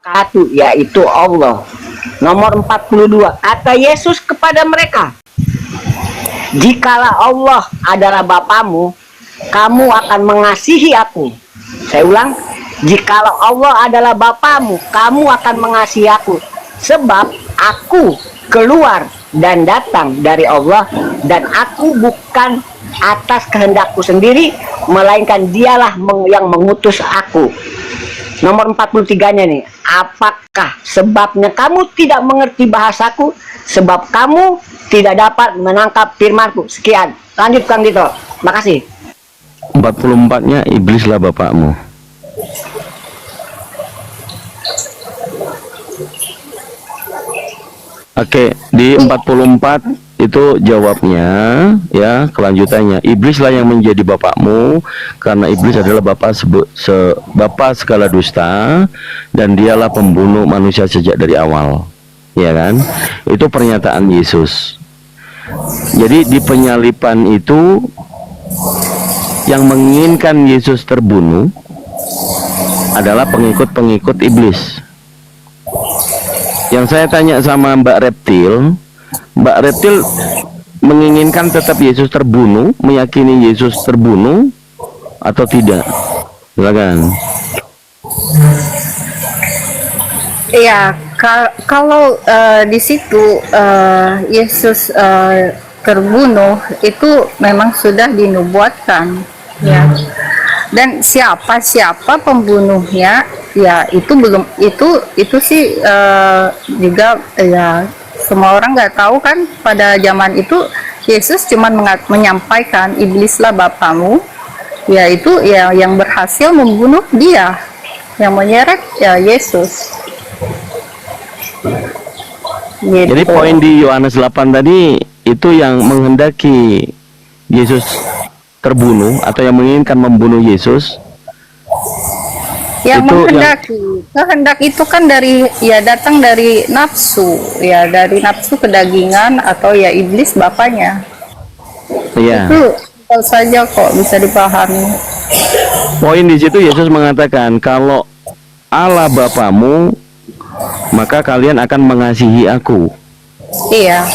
Satu, yaitu Allah. Nomor 42, kata Yesus kepada mereka, jikalau Allah adalah Bapamu, kamu akan mengasihi aku. Saya ulang, jikalau Allah adalah Bapamu, kamu akan mengasihi aku, sebab aku keluar dan datang dari Allah, dan aku bukan atas kehendakku sendiri, melainkan dialah yang mengutus aku. Nomor 43-nya nih, apakah sebabnya kamu tidak mengerti bahasaku, sebab kamu tidak dapat menangkap firmanku. Sekian, lanjut Kang Dito, makasih. 44-nya, iblislah bapakmu. Oke, di 44 itu jawabnya, ya, kelanjutannya, iblislah yang menjadi bapakmu, karena iblis adalah bapak segala dusta, dan dialah pembunuh manusia sejak dari awal, ya kan? Itu pernyataan Yesus. Jadi di penyalipan itu yang menginginkan Yesus terbunuh adalah pengikut-pengikut iblis. Yang saya tanya sama Mbak Reptil menginginkan tetap Yesus terbunuh, meyakini Yesus terbunuh atau tidak? Silakan. Iya, kalau di situ Yesus terbunuh itu memang sudah dinubuatkan, ya. Dan siapa pembunuhnya, ya itu belum, itu sih juga ya semua orang nggak tahu kan. Pada zaman itu Yesus cuma menyampaikan iblislah bapamu, yaitu ya yang berhasil membunuh dia, yang menyeret ya Yesus. Gitu. Jadi poin di Yohanes 8 tadi itu yang menghendaki Yesus terbunuh atau yang menginginkan membunuh Yesus. Yang itu menghendaki, kehendak itu kan datang dari nafsu, ya dari nafsu kedagingan atau ya iblis bapaknya. Iya. Itu saja kok bisa dipahami. Poin di situ Yesus mengatakan kalau Allah Bapamu, maka kalian akan mengasihi aku. Iya.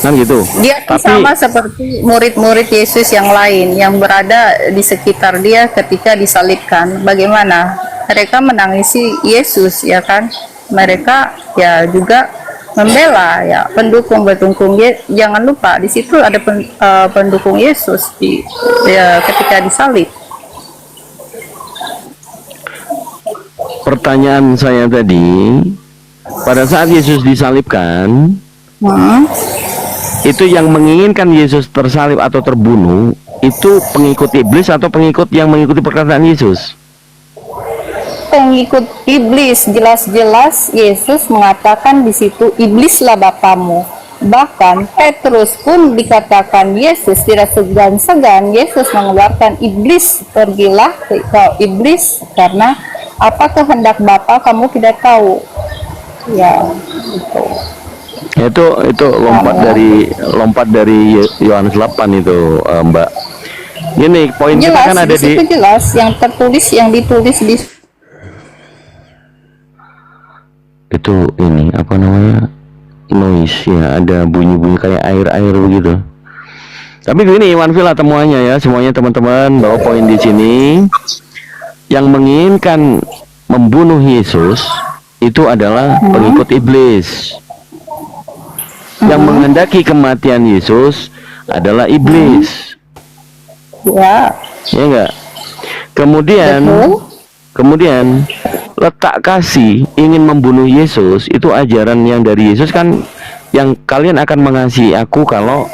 Kan gitu. Dia Tapi sama seperti murid-murid Yesus yang lain yang berada di sekitar dia ketika disalibkan. Bagaimana? Mereka menangisi Yesus, ya kan? Mereka ya juga membela ya pendukung. Jangan lupa di situ ada pendukung Yesus ketika disalib. pertanyaan saya tadi, pada saat Yesus disalibkan, itu yang menginginkan Yesus tersalib atau terbunuh itu pengikut iblis atau pengikut yang mengikuti perkataan Yesus? Pengikut iblis. Jelas-jelas Yesus mengatakan di situ, iblislah bapamu. Bahkan Petrus pun dikatakan Yesus tidak segan-segan Yesus mengeluarkan iblis, pergilah kau iblis, karena apa kehendak Bapa kamu tidak tahu. Ya, Itu lompat dari Yohanes 8 itu, Mbak. Ini poin kita jelas, kan ada di jelas yang tertulis, yang ditulis di itu, ini apa namanya, noise ya, ada bunyi-bunyi kayak air begitu. Tapi gini, Manvila temuannya ya, semuanya teman-teman, bahwa poin di sini yang menginginkan membunuh Yesus itu adalah pengikut iblis. Yang menghendaki kematian Yesus adalah iblis. ya. Ya enggak? Kemudian letak kasih ingin membunuh Yesus itu ajaran yang dari Yesus kan, yang kalian akan mengasihi aku kalau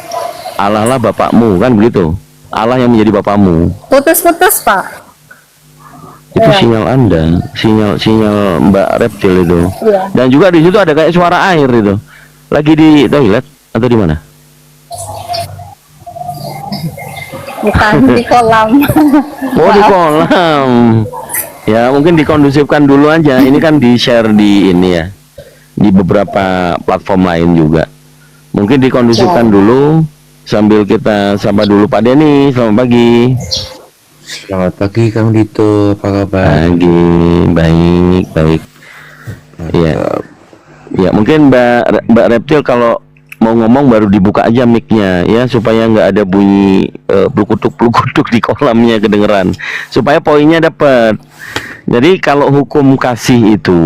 Allah lah bapakmu, kan begitu. Allah yang menjadi bapakmu. Putus-putus, Pak. Itu sinyal Anda, sinyal Mbak Reptil itu. Ya. Dan juga di situ ada kayak suara air itu. Lagi di toilet atau di mana? Bukan di kolam. Oh, di kolam. Ya, mungkin dikondusifkan dulu aja. Ini kan di-share di ini ya, di beberapa platform lain juga. Mungkin dikondusifkan dulu sambil kita sapa dulu Pak Denny. Selamat pagi. Selamat pagi Kang Dito, apa kabar? Pagi, baik. Ya, ya mungkin Mbak Reptil kalau mau ngomong baru dibuka aja mic-nya ya, supaya nggak ada bunyi blukutuk di kolamnya kedengeran, supaya poinnya dapat. Jadi kalau hukum kasih itu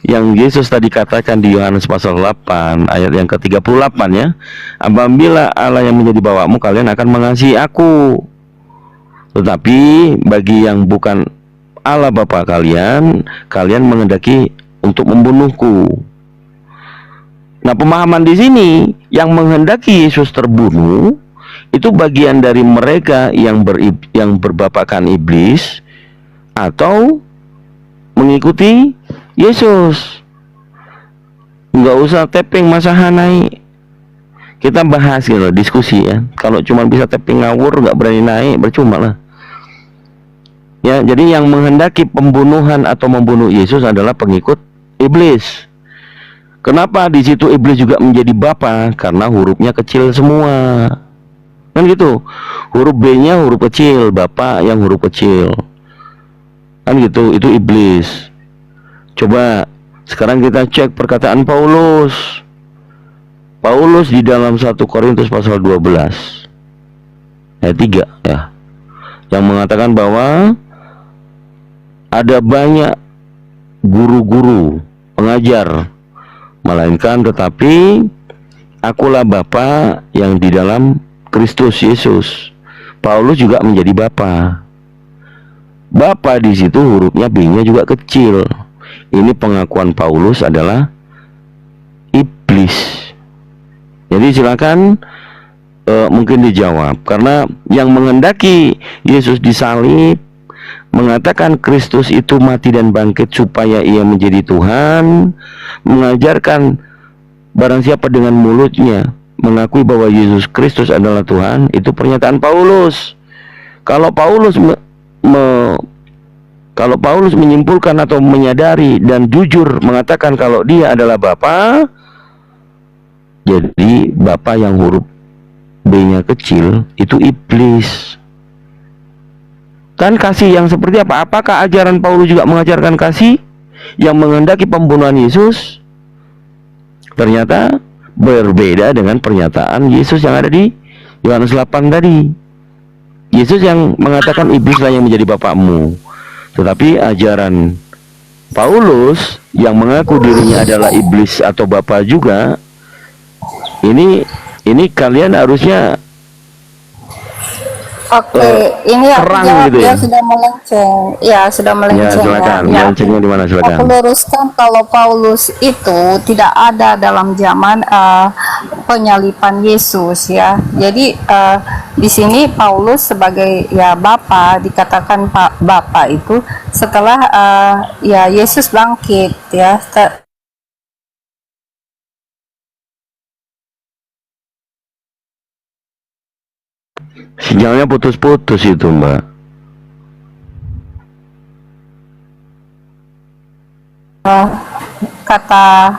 yang Yesus tadi katakan di Yohanes pasal 8 ayat yang ke-38 ya, apabila Allah yang menjadi bawamu, kalian akan mengasihi aku. Tetapi bagi yang bukan Allah Bapa kalian, kalian menghendaki untuk membunuhku. Nah, pemahaman di sini yang menghendaki Yesus terbunuh itu bagian dari mereka yang berbapakan iblis atau mengikuti Yesus. Nggak usah tapping Mas naik. Kita bahas gitu, diskusi ya. Kalau cuma bisa tapping ngawur, nggak berani naik, percuma lah. Ya, jadi yang menghendaki pembunuhan atau membunuh Yesus adalah pengikut iblis. Kenapa di situ iblis juga menjadi bapa? Karena hurufnya kecil semua. Kan gitu. Huruf B-nya huruf kecil, bapak yang huruf kecil. Kan gitu, itu iblis. Coba sekarang kita cek perkataan Paulus. Paulus di dalam 1 Korintus pasal 12 ayat 3 ya, yang mengatakan bahwa ada banyak guru-guru pengajar, melainkan tetapi akulah Bapa yang di dalam Kristus Yesus. Paulus juga menjadi Bapa. Bapa di situ hurufnya B-nya juga kecil. Ini pengakuan Paulus adalah iblis. Jadi silakan mungkin dijawab, karena yang menghendaki Yesus disalib, mengatakan Kristus itu mati dan bangkit supaya ia menjadi Tuhan, mengajarkan barang siapa dengan mulutnya mengakui bahwa Yesus Kristus adalah Tuhan, itu pernyataan Paulus. Kalau Paulus menyimpulkan atau menyadari dan jujur mengatakan kalau dia adalah Bapa, jadi Bapa yang huruf B-nya kecil itu iblis. Kan kasih yang seperti apa? Apakah ajaran Paulus juga mengajarkan kasih yang menghendaki pembunuhan Yesus? Ternyata berbeda dengan pernyataan Yesus yang ada di Yohanes 8 tadi. Yesus yang mengatakan iblislah yang menjadi bapakmu. Tetapi ajaran Paulus yang mengaku dirinya adalah iblis atau bapa juga, ini kalian harusnya ini terang artinya gitu dia ya. sudah melenceng. Ya, sudah Ya, melenceng. silakan. Ya. Melencengnya di mana, silakan. Aku luruskan kalau Paulus itu tidak ada dalam zaman penyalipan Yesus ya. Jadi di sini Paulus sebagai ya Bapa, dikatakan Pak Bapa itu setelah ya Yesus bangkit ya. Sinyalnya putus-putus itu, Mbak. Kata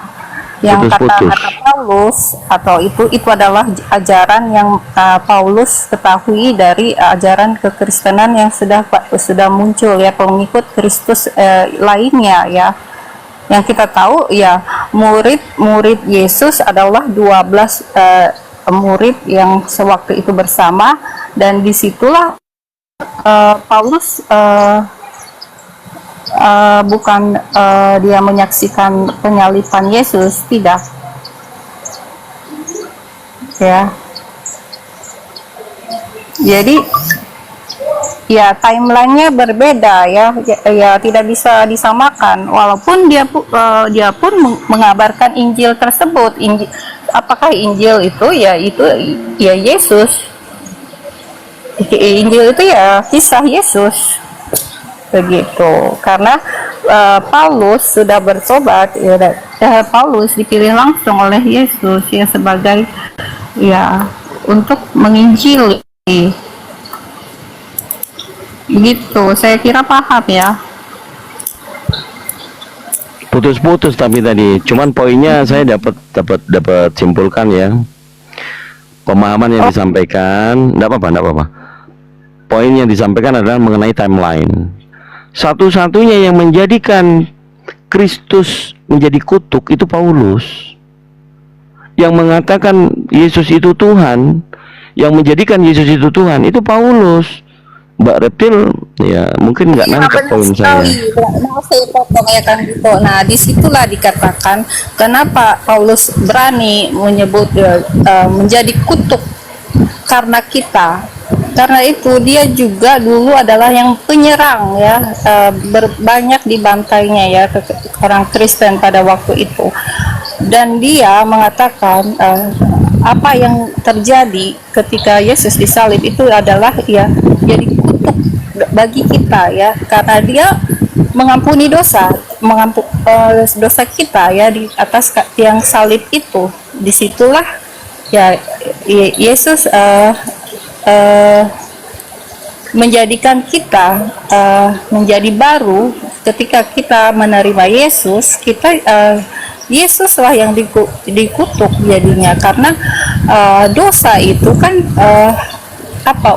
yang Putus-putus. kata Paulus atau itu adalah ajaran yang Paulus ketahui dari ajaran kekristenan yang sudah muncul ya, pengikut Kristus lainnya ya. Yang kita tahu ya, murid Yesus adalah 12 murid yang sewaktu itu bersama, dan disitulah Paulus bukan dia menyaksikan penyalipan Yesus, tidak ya. Jadi ya timelinenya berbeda ya, tidak bisa disamakan. Walaupun dia pun mengabarkan Injil tersebut. Apakah Injil itu ya Yesus? Injil itu ya kisah Yesus, begitu. Karena Paulus sudah bertobat ya, Paulus dipilih langsung oleh Yesus ya sebagai ya untuk menginjili. Begitu, saya kira paham ya. Putus-putus tapi tadi. Cuman poinnya saya dapat simpulkan ya. Pemahaman yang disampaikan, enggak apa-apa. Poin yang disampaikan adalah mengenai timeline. Satu-satunya yang menjadikan Kristus menjadi kutuk itu Paulus. Yang mengatakan Yesus itu Tuhan, yang menjadikan Yesus itu Tuhan itu Paulus. Mbak Reptil ya mungkin nggak nangkep poin saya. Mau saya potong ya kan gitu. Nah disitulah dikatakan kenapa Paulus berani menyebut menjadi kutuk karena kita. Karena itu dia juga dulu adalah yang penyerang ya, banyak dibantainya ya orang Kristen pada waktu itu. Dan dia mengatakan apa yang terjadi ketika Yesus disalib itu adalah ya jadi kutuk bagi kita ya, karena dia mengampuni dosa, dosa kita ya di atas tiang salib itu. Disitulah ya Yesus menjadikan kita menjadi baru. Ketika kita menerima Yesus, kita Yesuslah yang dikutuk jadinya, karena dosa itu kan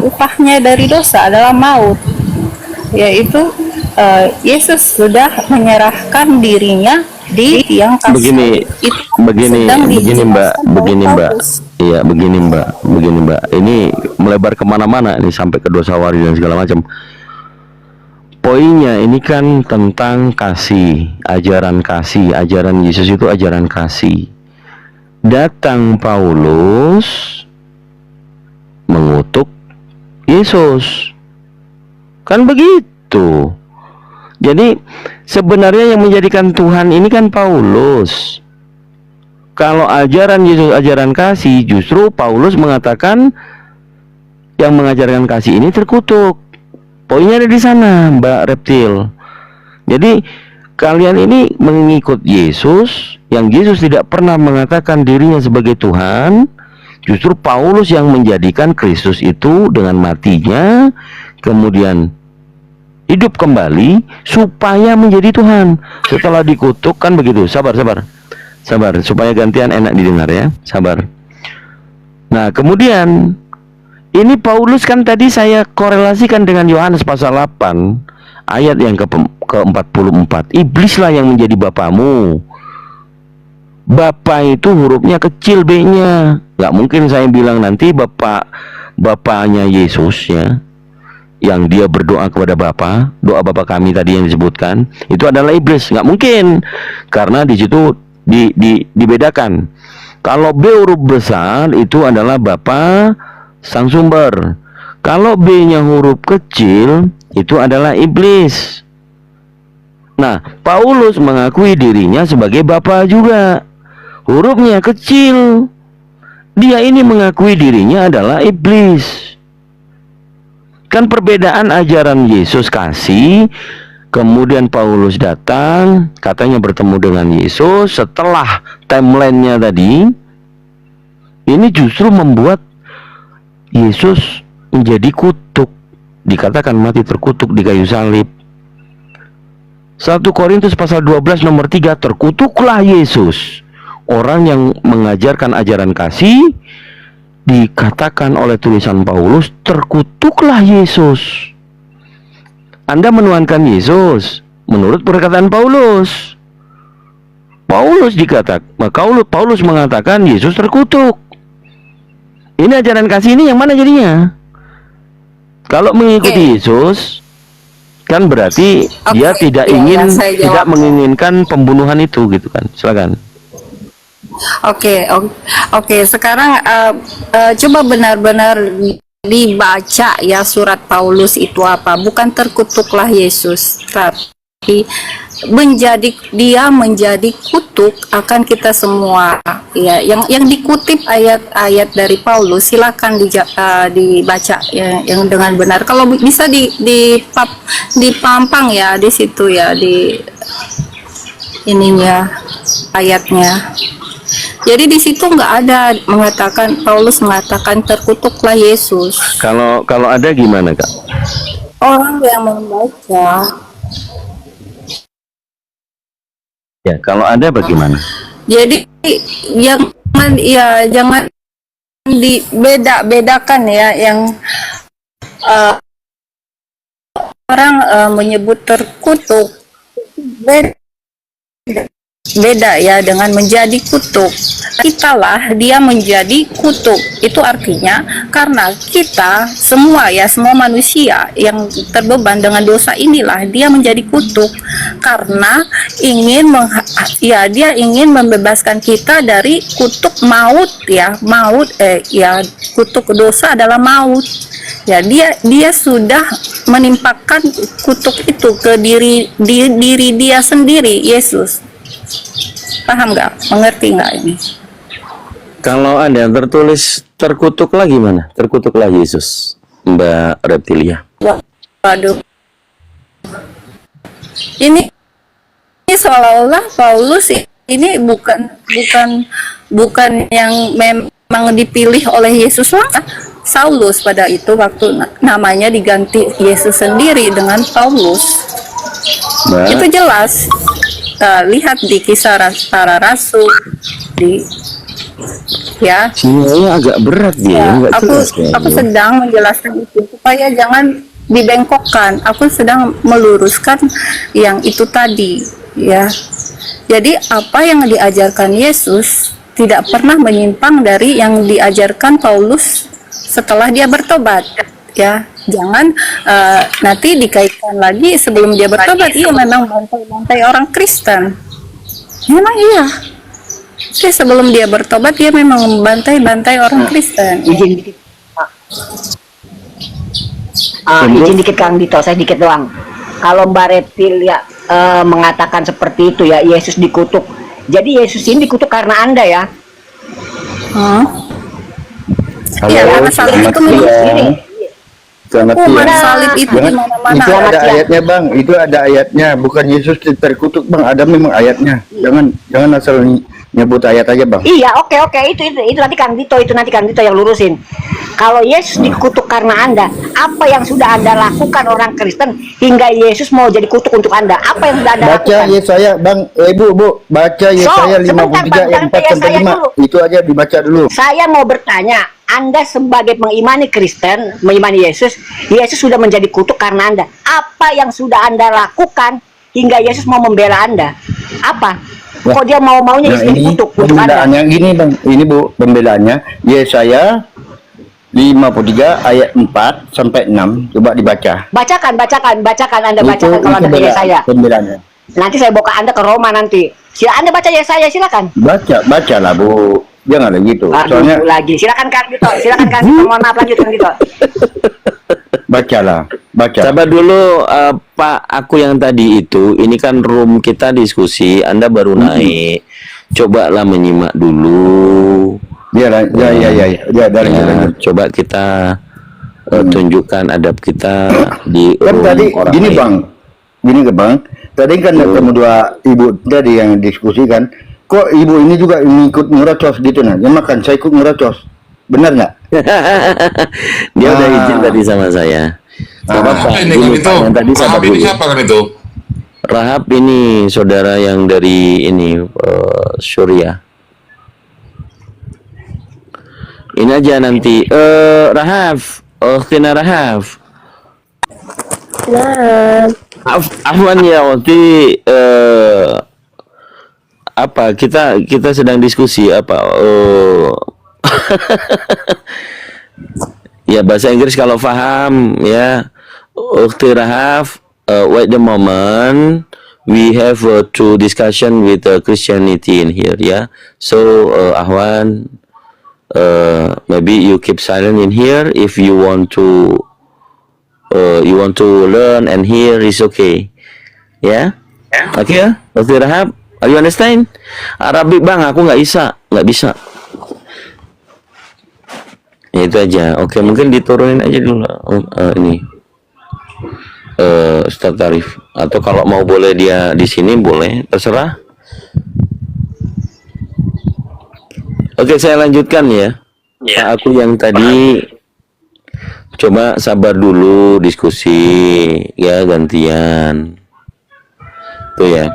upahnya dari dosa adalah maut, yaitu Yesus sudah menyerahkan dirinya di tiang kasih. Begini Mbak. Iya, begini Mbak. Ini melebar kemana-mana, ini sampai ke dosa waris dan segala macam. Poinnya ini kan tentang kasih, ajaran Yesus itu ajaran kasih. Datang Paulus mengutuk Yesus, kan begitu. Jadi sebenarnya yang menjadikan Tuhan ini kan Paulus. Kalau ajaran Yesus ajaran kasih, justru Paulus mengatakan yang mengajarkan kasih ini terkutuk. Poinnya ada di sana, Mbak Reptil. Jadi kalian ini mengikut Yesus, yang Yesus tidak pernah mengatakan dirinya sebagai Tuhan. Justru Paulus yang menjadikan Kristus itu dengan matinya, kemudian hidup kembali supaya menjadi Tuhan. Setelah dikutuk kan begitu. Sabar supaya gantian enak didengar ya. Sabar. Nah kemudian ini Paulus kan tadi saya korelasikan dengan Yohanes pasal 8 ayat yang ke-44. Iblislah yang menjadi bapamu. Bapa itu hurufnya kecil B-nya. Gak mungkin saya bilang nanti bapaknya Yesus ya, yang dia berdoa kepada Bapa, doa Bapa kami tadi yang disebutkan, itu adalah iblis. Nggak mungkin, karena di situ dibedakan. Kalau B huruf besar itu adalah Bapa sang sumber. Kalau B-nya huruf kecil itu adalah iblis. Nah, Paulus mengakui dirinya sebagai Bapa juga. Hurufnya kecil. Dia ini mengakui dirinya adalah iblis. Kan perbedaan ajaran Yesus kasih. Kemudian Paulus datang, katanya bertemu dengan Yesus. Setelah timelinenya tadi, ini justru membuat Yesus menjadi kutuk. Dikatakan mati terkutuk di kayu salib. 1 Korintus pasal 12 nomor 3, terkutuklah Yesus, orang yang mengajarkan ajaran kasih. Dikatakan oleh tulisan Paulus, terkutuklah Yesus. Anda menuhankan Yesus menurut perkataan Paulus. Paulus mengatakan Yesus terkutuk. Ini ajaran kasih ini yang mana jadinya? Kalau mengikuti Yesus kan berarti dia tidak menginginkan pembunuhan itu gitu kan. Silakan. Oke. Sekarang coba benar-benar dibaca ya surat Paulus itu apa. Bukan terkutuklah Yesus, tapi dia menjadi kutuk akan kita semua ya. Yang dikutip ayat-ayat dari Paulus, silakan dibaca ya, yang dengan benar. Kalau bisa dipampang ya di situ ya, di ininya ayatnya. Jadi di situ nggak ada Paulus mengatakan terkutuklah Yesus. Kalau ada gimana Kak? Orang yang membaca. Ya, kalau ada bagaimana? Jadi jangan bedakan ya, yang orang menyebut terkutuk. beda ya dengan menjadi kutuk. Kitalah dia menjadi kutuk. Itu artinya karena kita semua ya, semua manusia yang terbeban dengan dosa inilah dia menjadi kutuk karena dia ingin membebaskan kita dari kutuk maut ya. Kutuk dosa adalah maut. Ya, dia sudah menimpakan kutuk itu ke diri dia sendiri, Yesus. Paham nggak? Mengerti nggak ini? Kalau ada yang tertulis terkutuklah gimana? Terkutuklah Yesus, Mbak Reptilia. Waduh. Ini seolah-olah Paulus ini bukan yang memang dipilih oleh Yesus lah. Saulus pada itu waktu namanya diganti Yesus sendiri dengan Paulus. Mbak, Itu jelas. Lihat di kisah para rasul ya. sinyalnya agak berat dia, Ya, nggak aku jelas kayaknya. sedang menjelaskan itu supaya jangan dibengkokkan. Aku sedang meluruskan yang itu tadi ya. Jadi apa yang diajarkan Yesus tidak pernah menyimpang dari yang diajarkan Paulus setelah dia bertobat ya. Jangan nanti dikaitkan lagi sebelum dia bertobat iya memang bantai-bantai orang Kristen. Memang iya. Jadi sebelum dia bertobat dia memang membantai-bantai orang Kristen. Izin dikit. Izin dikit Kang Dito, saya dikit doang. Kalau Mbak Reptil ya mengatakan seperti itu ya, Yesus dikutuk. Jadi Yesus ini dikutuk karena Anda ya. Iya, karena salib itu memang Selamat hukuman siang. salib itu di mana-mana. Itu ada siang. ayatnya bang, itu ada ayatnya, bukan Yesus terkutuk bang, ada memang ayatnya. Jangan asal nyebut ayat aja bang. Iya, oke. Itu nanti Kang Dito, yang lurusin. Kalau Yesus dikutuk karena Anda, apa yang sudah Anda lakukan orang Kristen hingga Yesus mau jadi kutuk untuk Anda? Apa yang sudah Anda Baca lakukan? Yesaya bang, bu, baca Yesaya sebentar, 53 Bang, ayat 4 sampai Yesaya 5. dulu. Itu aja dibaca dulu. Saya mau bertanya, Anda sebagai mengimani Kristen, mengimani Yesus, Yesus sudah menjadi kutuk karena Anda. Apa yang sudah Anda lakukan hingga Yesus mau membela Anda? Apa? Kok dia mau-maunya Yesus jadi ini kutuk untuk Anda? pembelaannya gini bang, ini bu pembelaannya Yesaya 53 ayat 4 sampai 6. Coba dibaca. Bacakan, Anda bacakan kalau Anda punya saya. Pembelaannya. Nanti saya bawa Anda ke Roma nanti. Anda baca Yesaya, silakan. Bacalah bu. Jangan gitu. Aduh, lagi. Silakan Kang Dito. Mohon maaf, lanjut Kang Dito. Baca. Sabar dulu Pak, aku yang tadi itu, ini kan room kita diskusi, Anda baru naik. Cobalah menyimak dulu. Ya, dari Coba kita tunjukkan adab kita di kan room tadi orang gini lain. bang, tadi kan ketemu dua ibu tadi yang diskusikan, kok ibu ini juga ikut ngerocos gitu nah, ya makan saya ikut ngerocos, benar nggak? Dia udah izin tadi sama saya. Coba Pak, Ini kan gini, itu, Pak, yang tadi sabar Rahab ini dulu. siapa kan itu? Rahab ini saudara yang dari ini Suriah. Ini aja nanti Rahab, Tina Rahab. Afwan ya, waktu apa kita sedang diskusi apa ya bahasa Inggris kalau paham ya. Ukhti Rahaf, wait the moment, we have two discussion with Christianity in here ya. So Ahwan, maybe you keep silent in here. If you want to learn and hear is okay ya. Oke ya, Ukhti Rahaf, are you understand? Arabic bang, aku nggak bisa. Ya, itu aja. Oke, mungkin diturunin aja dulu ini start tarif, atau kalau mau boleh dia di sini boleh, terserah. Oke, saya lanjutkan ya. Pak, aku yang tadi coba sabar dulu diskusi ya, gantian. Tuh ya.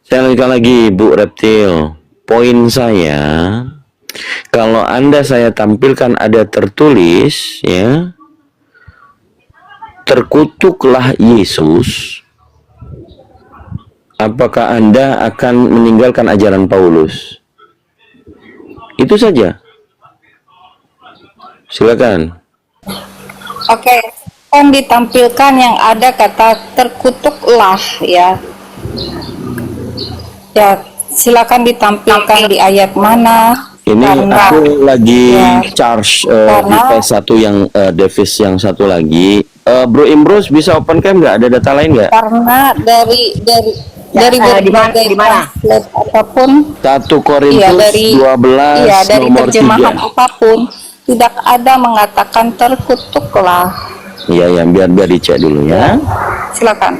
Saya lanjutkan lagi Bu Reptil. Poin saya, kalau Anda saya tampilkan ada tertulis ya, terkutuklah Yesus, apakah Anda akan meninggalkan ajaran Paulus? Itu saja. Silakan. Oke, kan ditampilkan yang ada kata terkutuklah ya. Ya, silakan ditampilkan di ayat mana. Ini Karena aku lagi ya, charge di karena P1 yang device yang satu lagi. Bro Imbrus bisa open cam nggak? Ada data lain nggak? karena dari di mana? berbagai Di mana? translate apapun, 1 iya Korintus dari 12 iya dari nomor terjemahan 3. apapun tidak ada mengatakan terkutuklah. Iya ya, biar dicek dulu ya. Silakan.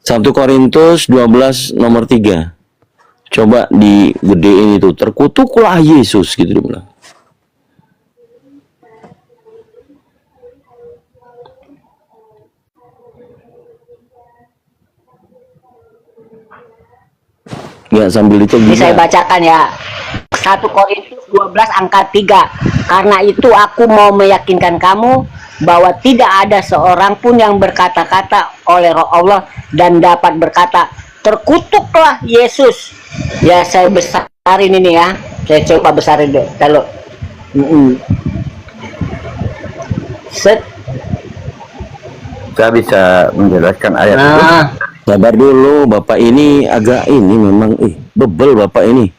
1 Korintus 12 nomor 3. Coba digedein itu, terkutuklah Yesus gitu dibilang. Ya sambil dicek Ini saya juga. bacakan ya. 1 Korintus 12 angka 3. Karena itu aku mau meyakinkan kamu bahwa tidak ada seorang pun yang berkata-kata oleh Roh Allah dan dapat berkata, terkutuklah Yesus. Ya saya besarin ini ya. Saya coba besarin deh. Kalau set. Saya bisa menjelaskan ayat itu. Nah, Sabar dulu, Bapak ini agak ini memang bebel Bapak ini.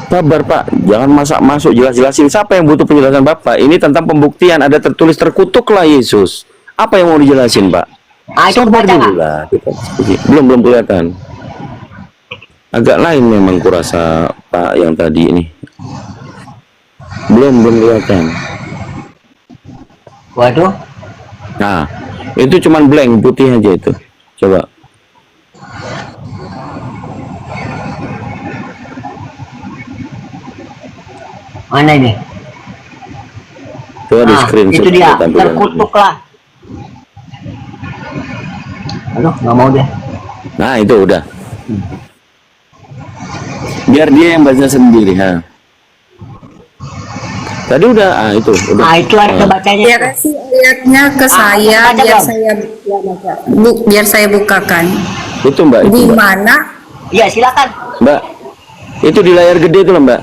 Sabar Pak, jangan masuk jelas-jelasin. Siapa yang butuh penjelasan Bapak? Ini tentang pembuktian, ada tertulis terkutuklah Yesus. Apa yang mau dijelasin Pak? itu Sabar baca dulu lah. Belum kelihatan. Agak lain memang kurasa Pak yang tadi ini. Belum kelihatan. Waduh. Nah, itu cuman blank putih aja itu. Coba. Mana ini? Coba di Nah, screenshot itu dia. tampilan. Terkutuklah. Aduh, nggak mau deh. Nah, itu udah. Biar dia yang baca sendiri, ha. Tadi udah, itu udah. Nah, itu ada bacanya. Ya kasih ayatnya ke saya baca biar dong. saya biar saya bukakan. Itu Mbak, itu Di Mbak. mana? Iya, silakan. Mbak, itu di layar gede itu loh Mbak.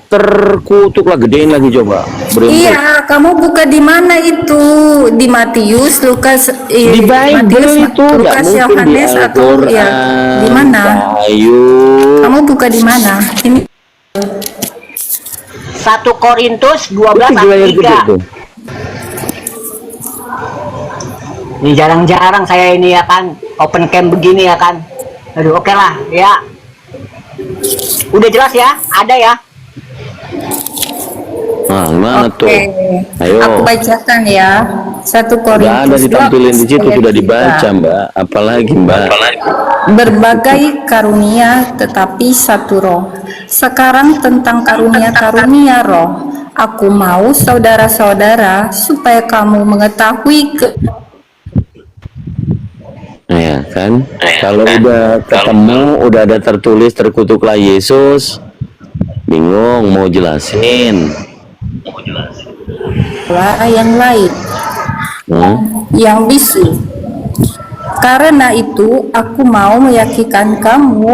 Terkutuklah, gedein lagi coba. Iya, kamu buka di mana itu? Di Matius, Lukas, Di Bible Matius, itu nggak Lukas, mungkin di Yohanes atau Al-Quran. ya di mana? Ayo. Kamu buka di mana? Ini 1 Korintus 12 Itu di layar ayat gede 3. tuh. Ini jarang-jarang saya ini ya kan open cam begini ya kan. Aduh, oke lah ya. Udah jelas ya? Ada ya? Nah, gimana tuh? oke. Ayo. Aku bacakan ya. 1 Udah ada Korintus ditampilin di situ, 12 sudah ayat dibaca 3. Mbak. Apalagi Mbak. Berbagai karunia tetapi satu roh. Sekarang tentang karunia-karunia roh. Aku mau saudara-saudara supaya kamu mengetahui Ya kan? Kalau udah ketemu, udah ada tertulis terkutuklah Yesus, bingung mau jelasin. yang lain yang bisu. Karena itu aku mau meyakinkan kamu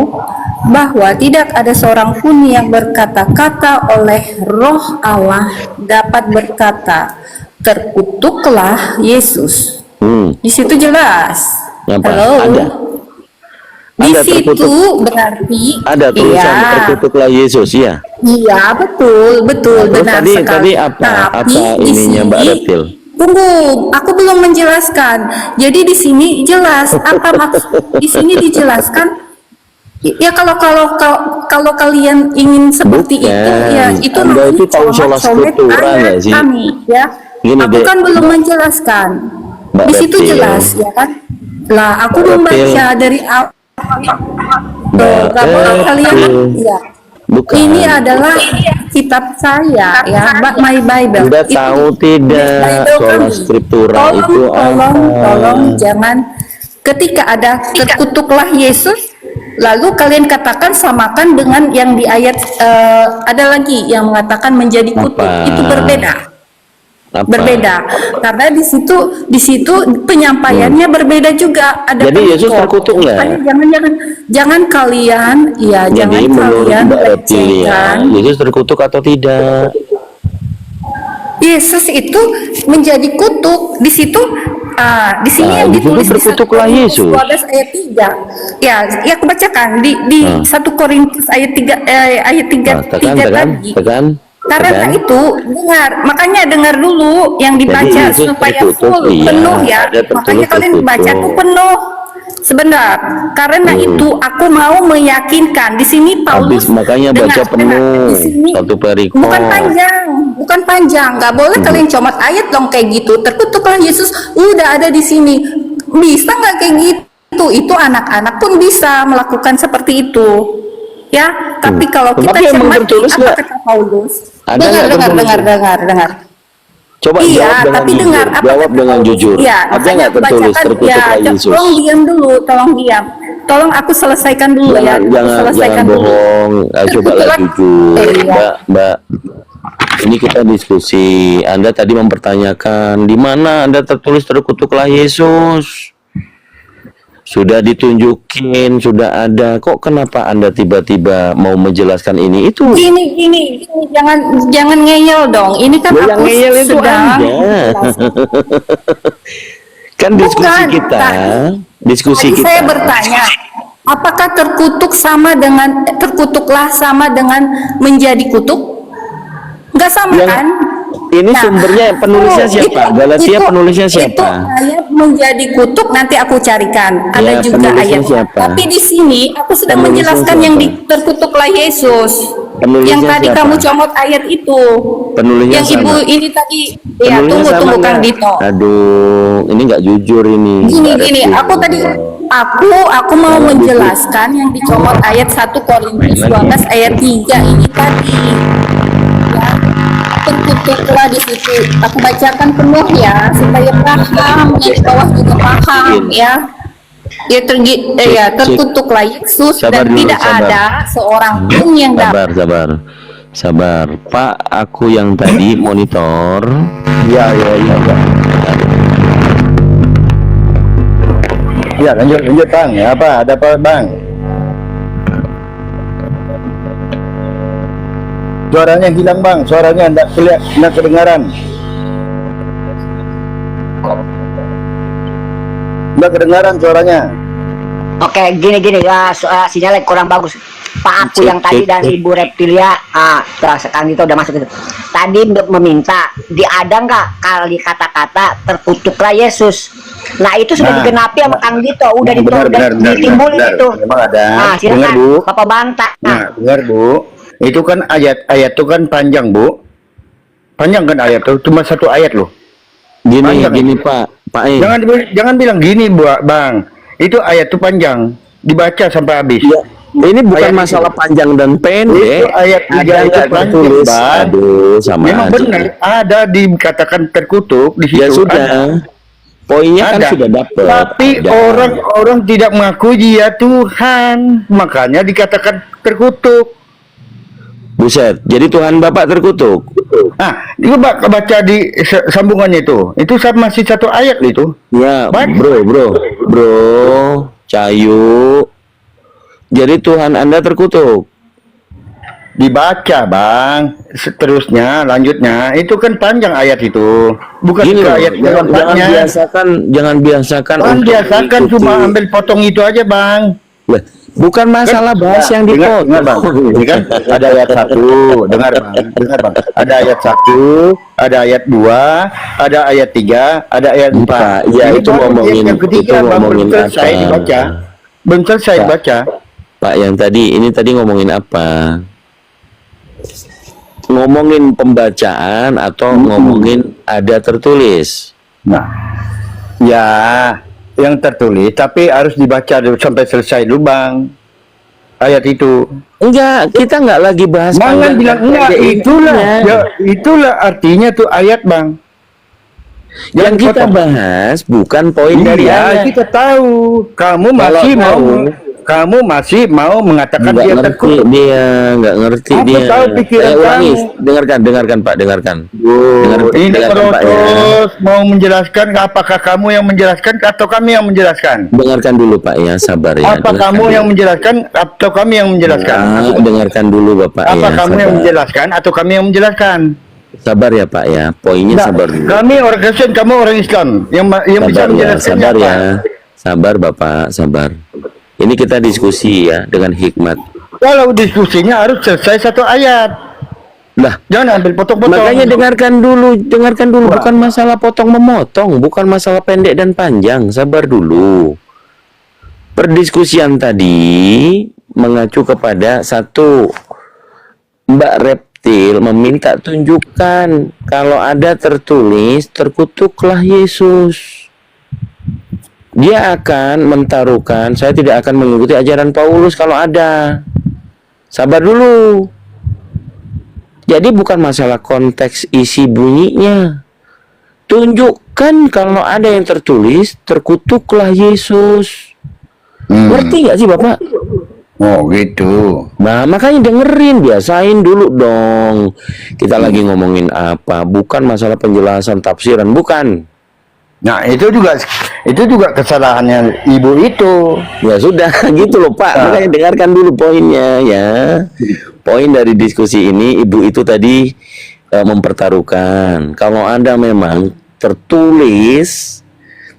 bahwa tidak ada seorang pun yang berkata-kata oleh Roh Allah dapat berkata terkutuklah Yesus. Di situ jelas. Apa? Halo. Ada. Di Ada situ terkutuk. berarti Ada tulisan iya. terkutuklah Yesus ya. Iya, betul, betul, Terus benar tadi sekali. apa Tapi di ininya Mbak sini, Reptil? tunggu, aku belum menjelaskan. Jadi di sini jelas apa maksud di sini dijelaskan. Ya kalau kalian ingin seperti Bukan. itu, ya itu Anda nanti itu tahu sola coret scriptura ayat nggak sih? kami, ya. Gini, Aku Dek. kan belum menjelaskan. Mbak Di situ Reptil. jelas, ya kan? Lah, aku Mbak membaca Reptil. dari Mbak kalau kalian, Reptil. ya. Bukan. Ini adalah kitab saya ya, My Bible. Anda Itu tahu tidak Bible sola kami. scriptura Tolong, itu tolong apa? jangan ketika ada terkutuklah Yesus, lalu kalian katakan samakan dengan yang di ayat ada lagi yang mengatakan menjadi kutuk. Apa? Itu berbeda. Apa? Berbeda. Karena di situ penyampaiannya berbeda juga. Ada Jadi Yesus terkutuk nggak? Makanya jangan kalian, ya Jadi jangan menurut kalian Mbak Reptilia, melecehkan. Yesus terkutuk atau tidak? Yesus itu menjadi kutuk di situ. Di sini Nah, yang di situ ditulis di 1 terkutuklah Korintus Yesus. 12 ayat 3. Ya aku bacakan di 1 Korintus ayat 3 ayat 3 Nah, tekan, tadi. tekan. Karena itu makanya dengar dulu yang dibaca Yesus supaya terkutuk, full iya, penuh ya. ada tertulis Makanya kalian terkutuk. baca tuh penuh. Sebentar, karena itu aku mau meyakinkan di sini Paulus makanya baca penuh di sini satu perikop. bukan panjang, nggak boleh kalian comot ayat dong kayak gitu. Terkutuklah Yesus, udah ada di sini. Bisa nggak kayak gitu? Itu anak-anak pun bisa melakukan seperti itu, ya. Tapi kalau kita Tapi emang cermati tertulis apa nggak? kata Paulus, Ada nggak tertulis? dengar. Coba Iya, jawab dengan tapi jujur. dengar apa Jawab kata dengan Paulus. jujur. Iya, Ada makanya nggak aku tertulis bacakan. terkutuklah Ya, Yesus? tolong diam dulu, tolong diam. Tolong aku selesaikan dulu ya. Aku Jangan selesaikan dulu. bohong. Coba lah Terkutuklah- jujur, Iya. Mbak. Ini kita diskusi. Anda tadi mempertanyakan di mana Anda tertulis terkutuklah Yesus. Sudah ditunjukin, sudah ada. Kok kenapa Anda tiba-tiba mau menjelaskan ini itu? Gini, jangan ngeyel dong. Ini kan Loh, yang aku ngeyel itu sedang Anda. menjelaskan. Kan diskusi Bukan, kita, diskusi Tadi kita. saya bertanya, apakah terkutuklah sama dengan menjadi kutuk? Enggak sama Yang- kan? Ini sumbernya penulisnya siapa? Galatia penulisnya Itu siapa? ayat menjadi kutuk nanti aku carikan. Ada Ya, juga penulisnya ayat. siapa? Tapi di sini aku sedang Penulisnya menjelaskan siapa? yang terkutuklah Yesus. Penulisnya Yang tadi siapa? kamu comot ayat itu. Penulisnya Yang ibu sama. ini tadi. Ya, Penulisnya sama tunggu Kang nggak? Dito. Aduh, ini nggak jujur ini. Gini, Mbak Reptilia. aku tadi aku mau menjelaskan yang dicomot ayat 1 Korintus 12 ayat 3 ini tadi. Ya, terkutuklah di situ. Aku bacakan penuh ya supaya paham, yang di bawah juga paham ya. Terkutuklah Yesus Sabar dan dulu, tidak sabar. ada seorang pun yang dapat. Sabar. Pak, aku yang tadi monitor. Ya. Ya, lanjut Bang. Ya, apa? Ada apa Bang? Suaranya hilang Bang, suaranya enggak kedengaran. Enggak kedengaran suaranya. Oke, gini sinyalnya kurang bagus. Pak aku yang tadi dan Ibu Reptilia, sekarang itu udah masuk itu. Tadi meminta ada nggak kali kata-kata terkutuklah Yesus. Nah itu sudah Nah, digenapi sama Kang Dito, udah benar, ditimbulin benar. itu. Memang ada. Nah, Dengar, silakan Bu. Bapak bantah. Nah, dengar Bu, itu kan ayat itu kan panjang Bu. Panjang kan ayat itu, cuma satu ayat loh. Gini Pak. Jangan bilang gini Bang. Itu ayat itu panjang, dibaca sampai habis. Ya, ini bukan Ayat masalah itu. panjang dan pendek. Itu ayat 3 Ada itu nggak panjang, tertulis? Bang. Aduh, sama Memang aja. benar ada dikatakan terkutuk di situ. Ya sudah. Ada. Poinnya kan Ada. sudah dapat. Tapi Ada. orang tidak mengaku dia Tuhan, makanya dikatakan terkutuk. Buset, jadi Tuhan Bapak terkutuk. Nah, itu baca di sambungannya itu masih satu ayat itu. Ya, Baca. bro, Cayu. Jadi Tuhan Anda terkutuk. Dibaca Bang, seterusnya, lanjutnya, itu kan panjang ayat itu. Bukan Gini ke loh, ayat jangan keempatnya. jangan biasakan Jangan untuk biasakan mengikuti. cuma ambil potong itu aja Bang. Lah, bukan masalah bahas yang dengar dipotong. Bang, ini kan ada ayat 1, dengar Bang. Ada ayat 1, ada ayat 2, ada ayat 3, ada ayat 4. Ya, Ini itu baru ngomongin- yang ketiga itu Bang, ngomongin belum selesai apa? dibaca. Belum selesai Pak. baca. Pak, yang ini tadi ngomongin apa? Ngomongin pembacaan atau ngomongin ada tertulis? Nah, ya yang tertulis, tapi harus dibaca dulu sampai selesai dulu Bang. Ayat itu. Enggak, kita enggak lagi bahas Jangan panjang bilang dan enggak, pendek itulah. intinya. Ya, itulah artinya tuh ayat Bang. Yang Jangan kita potong. bahas bukan poin dari Iya, ayat. kita tahu. Kamu masih Kalau mau tahu, kamu masih mau mengatakan Nggak dia ngerti terkutuk. dia, nggak ngerti Aku dia. tahu pikiran Saya ulangi, kamu. dengarkan Pak, dengarkan. Ini Dengarkan Pak ya. terus mau menjelaskan, apakah kamu yang menjelaskan atau kami yang menjelaskan? Dengarkan dulu Pak ya, sabar ya. Apa Dengarkan kamu dulu. yang menjelaskan atau kami yang menjelaskan? Pak, dengarkan dulu Bapak Apa ya, kamu yang sabar. menjelaskan atau kami yang menjelaskan? Sabar ya Pak ya, poinnya Nah, sabar dulu. kami orang Kristen, kamu orang Islam. Yang bisa Sabar ya, menjelaskan sabar apa? ya. Sabar Bapak, sabar. Ini kita diskusi ya dengan hikmat. Kalau diskusinya harus selesai satu ayat. Lah, Jangan ambil potong-potong. makanya dengarkan dulu. Bukan masalah potong memotong, bukan masalah pendek dan panjang. Sabar dulu. Perdiskusian tadi mengacu kepada satu, Mbak Reptil meminta tunjukkan kalau ada tertulis terkutuklah Yesus. Dia akan mentaruhkan, saya tidak akan mengikuti ajaran Paulus kalau ada. Sabar dulu. Jadi bukan masalah konteks isi bunyinya. Tunjukkan kalau ada yang tertulis terkutuklah Yesus. Ngerti nggak sih Bapak? Oh gitu. Nah makanya dengerin, biasain dulu dong. Kita lagi ngomongin apa? Bukan masalah penjelasan tafsiran, bukan. Nah itu juga kesalahannya ibu itu. Ya sudah gitu loh Pak. Makanya dengarkan dulu poinnya ya. Poin dari diskusi ini ibu itu tadi mempertaruhkan kalau ada memang tertulis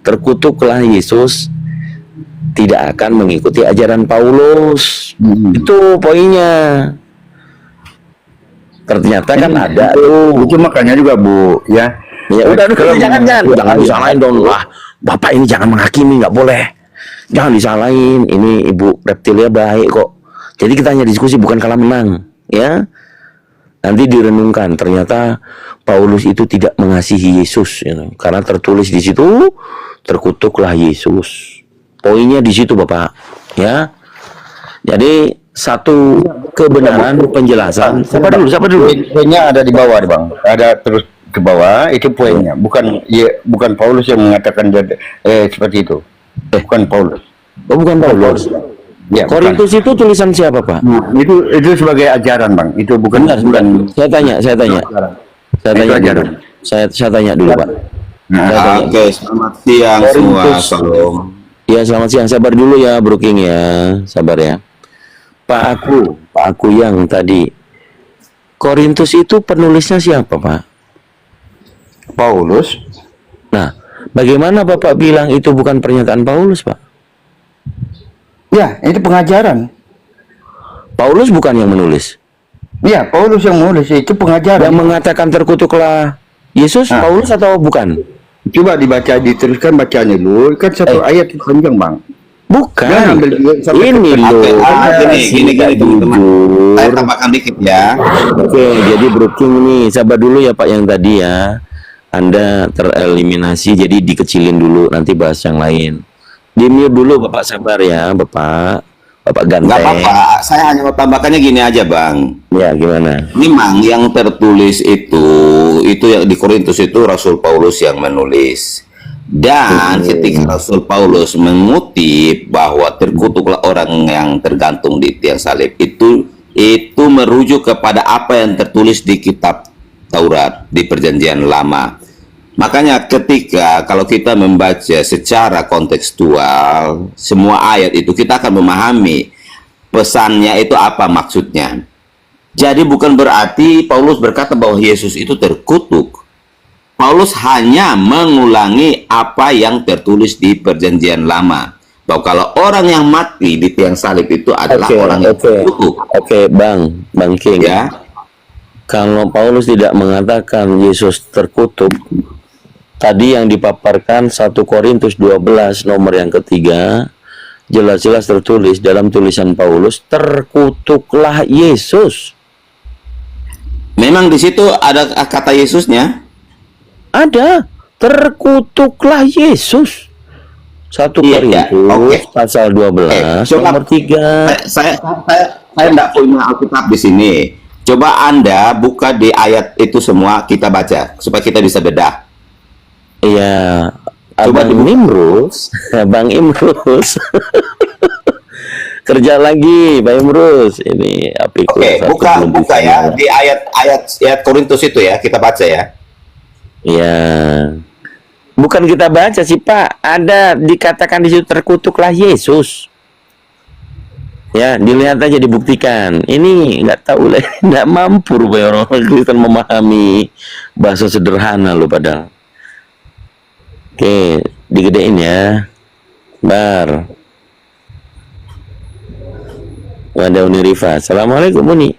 terkutuklah Yesus, tidak akan mengikuti ajaran Paulus. Itu poinnya. Ternyata kan ada tuh. Itu makanya juga Bu ya. Ya udah jangan disalahin dong lah. Bapak ini jangan menghakimi, nggak boleh. Jangan disalahin. Ini ibu reptilnya baik kok. Jadi kita hanya diskusi, bukan kalah menang, ya. Nanti direnungkan. Ternyata Paulus itu tidak mengasihi Yesus, karena tertulis di situ terkutuklah Yesus. Poinnya di situ Bapak, ya. Jadi satu kebenaran penjelasan. Siapa dulu? Poinnya ada di bawah, Bang. Ada terus ke bawah, itu poinnya. Bukan Paulus yang mengatakan seperti itu. Bukan Paulus. Oh, bukan Paulus. Ya, Korintus itu tulisan siapa Pak? itu sebagai ajaran Bang. Itu bukan. Saya tanya. Saya tanya dulu Pak. Oke, selamat siang semua. Salam. Ya selamat siang. Sabar dulu ya Bro King ya. Sabar ya. Pak Aku yang tadi. Korintus itu penulisnya siapa Pak? Paulus. Nah, bagaimana Bapak bilang itu bukan pernyataan Paulus, Pak? Ya, itu pengajaran. Paulus bukan yang menulis. Ya, Paulus yang menulis, itu pengajaran. Yang mengatakan terkutuklah Yesus, Paulus atau bukan? Coba diteruskan bacanya dulu. Kan satu ayat itu panjang, Bang. Bukan. Ini loh. Gini teman-teman. Saya tambahkan dikit ya. Oke, jadi Bro King nih, sabar dulu ya Pak yang tadi ya. Anda tereliminasi, jadi dikecilin dulu, nanti bahas yang lain. Di-mute dulu Bapak, sabar ya Bapak ganteng. Nggak apa-apa, saya hanya mau tambahkannya gini aja Bang. Ya gimana? Memang yang tertulis itu yang di Korintus itu Rasul Paulus yang menulis. Dan ketika Rasul Paulus mengutip bahwa terkutuklah orang yang tergantung di tiang salib, itu merujuk kepada apa yang tertulis di kitab Taurat di Perjanjian Lama. Makanya kalau kita membaca secara kontekstual semua ayat itu, kita akan memahami pesannya itu apa maksudnya. Jadi bukan berarti Paulus berkata bahwa Yesus itu terkutuk. Paulus hanya mengulangi apa yang tertulis di Perjanjian Lama, bahwa kalau orang yang mati di tiang salib itu adalah orang yang terkutuk. Oke, Bang King. Ya. Kalau Paulus tidak mengatakan Yesus terkutuk, tadi yang dipaparkan 1 Korintus 12 nomor yang ketiga, jelas-jelas tertulis dalam tulisan Paulus, terkutuklah Yesus. Memang di situ ada kata Yesusnya? Ada, terkutuklah Yesus. 1 Korintus pasal 12 nomor 3. Saya tidak punya Alkitab di sini. Coba Anda buka di ayat itu semua, kita baca supaya kita bisa bedah. Iya, Bang Imrus. Kerja lagi, Pak Imrus. Ini apiku Oke, satu buka belum buka bisa. ya di ayat Korintus itu ya, kita baca ya. Ya. Bukan kita baca sih, Pak. Ada dikatakan di situ terkutuklah Yesus. Ya, dilihat aja, dibuktikan. Ini nggak tahu lah, nggak mampu rupanya orang Kristen memahami bahasa sederhana loh padahal. Oke, digedein ya. Bar. Wadah Uni Rifa. Assalamualaikum Uni.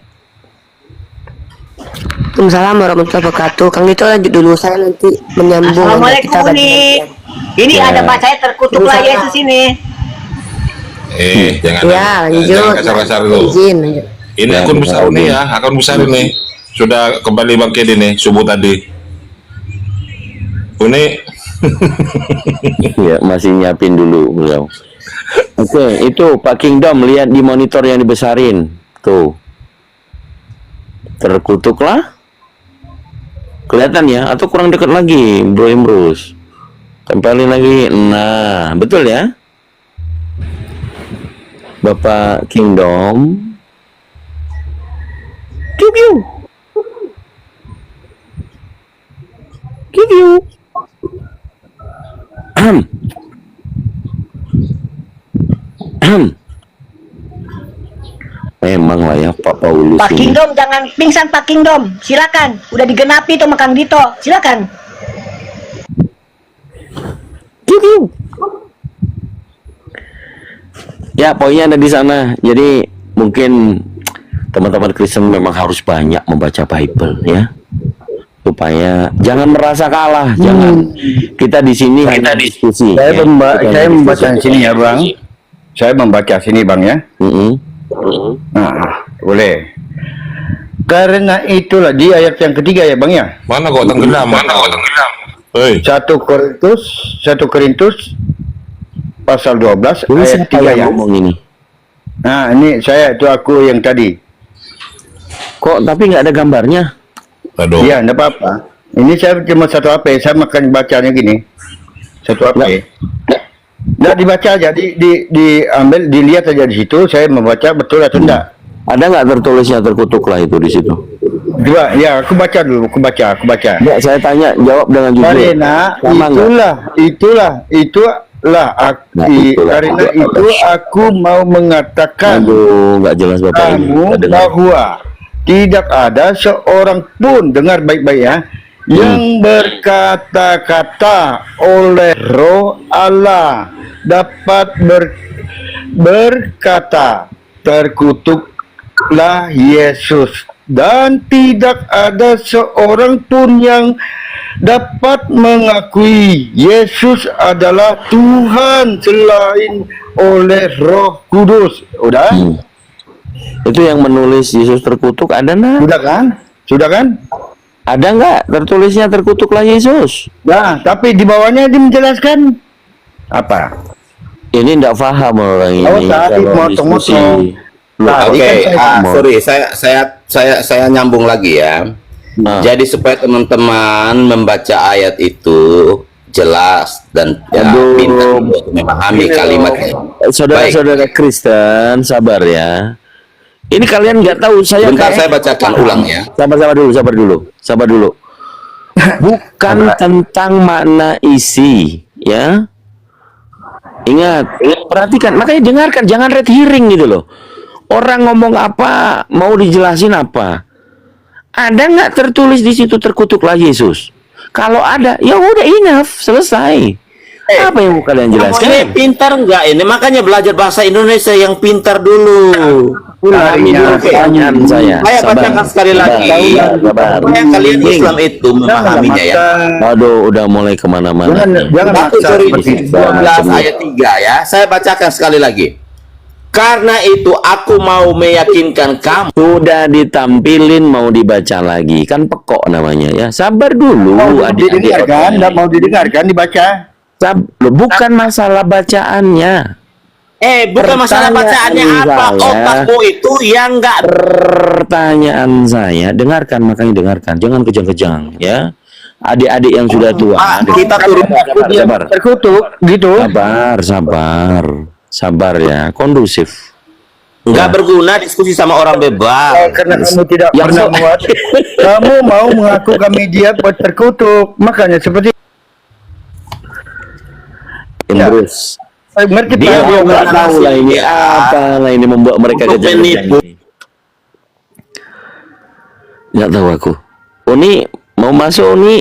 Waalaikumsalam warahmatullahi wabarakatuh. Kang itu lanjut dulu, saya nanti menyambung. Assalamualaikum Uni. Ini Ya. ada bacanya terkutuklah Yesus ini. Jangan Ya, lanjut. jangan kasar-kasar dulu. Izin lanjut. Ini Ya, akun besar benar. nih ya, akun besar ini. Sudah kembali bangkit ini subuh tadi. Ini Ya, masih nyiapin dulu beliau. Oke, itu Pak Kingdom, lihat di monitor yang dibesarin. Tuh. Terkutuklah. Kelihatan ya, atau kurang dekat lagi, Bro Imrus. Tempelin lagi. Nah, betul ya? Bapak Kingdom. Kiu kiu. Kiu kiu. Memang lah ya Pak Paulus Pak ini. Kingdom jangan pingsan Pak Kingdom. Silakan. Udah digenapi tuh Kang Dito. Silakan. Kiu, kiu. Ya, poinnya ada di sana. Jadi mungkin teman-teman Kristen memang harus banyak membaca Bible ya. Supaya jangan merasa kalah, jangan. Kita di sini hanya diskusi. Saya, ya. Kita saya hanya membaca diskusi. sini ya Bang. Saya membaca sini Bang ya. Nah, boleh. Karena itulah di ayat yang ketiga ya Bang ya. mana kok tenggelam? Hei, 1 Korintus pasal 12 Ini ayat siapa 3 ya. yang ngomong ini? Nah, ini saya itu aku yang tadi. Kok tapi nggak ada gambarnya? aduh. Iya, enggak apa-apa. Ini saya cuma satu HP, saya makan bacanya gini. Satu HP. Enggak dibaca aja, diambil, dilihat aja di situ, saya membaca betul atau enggak. Ada nggak tertulisnya terkutuklah itu di situ? Dua, ya, aku baca dulu, aku baca. Enggak, saya tanya, jawab dengan jujur. Karena Sama nggak? karena itu aku mau mengatakan Aduh, nggak jelas Bapak ini. kamu Nggak dengar. bahwa tidak ada seorang pun, dengar baik-baik ya, yang berkata-kata oleh Roh Allah dapat berkata terkutuklah Yesus, dan tidak ada seorang pun yang dapat mengakui Yesus adalah Tuhan selain oleh Roh Kudus. Udah? Itu yang menulis Yesus terkutuk ada nggak? Sudah kan? Sudah kan? Ada nggak tertulisnya terkutuklah Yesus? Nah, tapi di bawahnya dia menjelaskan apa? Ini nggak paham orang ini. Oh, tadi kalau motong-motong. diskusi. Loh, Nah, Oke, kan saya- sorry, saya nyambung lagi ya. Nah. Jadi supaya teman-teman membaca ayat itu jelas dan ya, Aduh. pintar untuk memahami kalimatnya. Saudara-saudara Kristen, sabar ya. Ini kalian nggak tahu saya. Bentar, kayak- saya bacakan ulang ya. Sabar dulu. Bukan tentang makna isi, ya. Ingat, perhatikan, makanya dengarkan, jangan red hearing gitu loh. Orang ngomong apa, mau dijelasin apa. Ada nggak tertulis di situ terkutuklah Yesus? Kalau ada, ya udah enough, selesai. Apa yang mau kalian Ini jelaskan? pintar enggak ini? Makanya belajar bahasa Indonesia yang pintar dulu. Pahami dulu Oke. pertanyaan saya. Saya bacakan sekali lagi. Sabar. Supaya kalian King. Islam itu memahaminya ya. Aduh, udah mulai kemana-mana. nih. Jangan 1 maksa Korintus seperti itu. 12 ayat 3 ya. Saya bacakan sekali lagi. Karena itu aku mau meyakinkan kamu. Sudah ditampilin mau dibaca lagi, kan pekok namanya ya. Sabar dulu, Mau adik-adik. didengarkan, tidak mau didengarkan, dibaca. Loh, bukan masalah bacaannya. Bukan masalah bacaannya apa. Pertanyaan saya. Otakmu itu yang enggak. Pertanyaan saya, dengarkan, makanya dengarkan, jangan kejang-kejang ya. Adik-adik yang sudah tua. Kita turun. Sabar. Terkutuk, gitu. Sabar ya, kondusif. Nggak berguna diskusi sama orang bebal. Karena kamu tidak Yang pernah so- muat, kamu mau mengaku kami dia terkutuk, makanya seperti Terus ngerti dia Pak? mau nggak tahu lah ini Ya. apa lah ini membuat mereka Untuk kejang-kejang menipu. ini. Nggak tahu aku. Oni mau masuk Oni.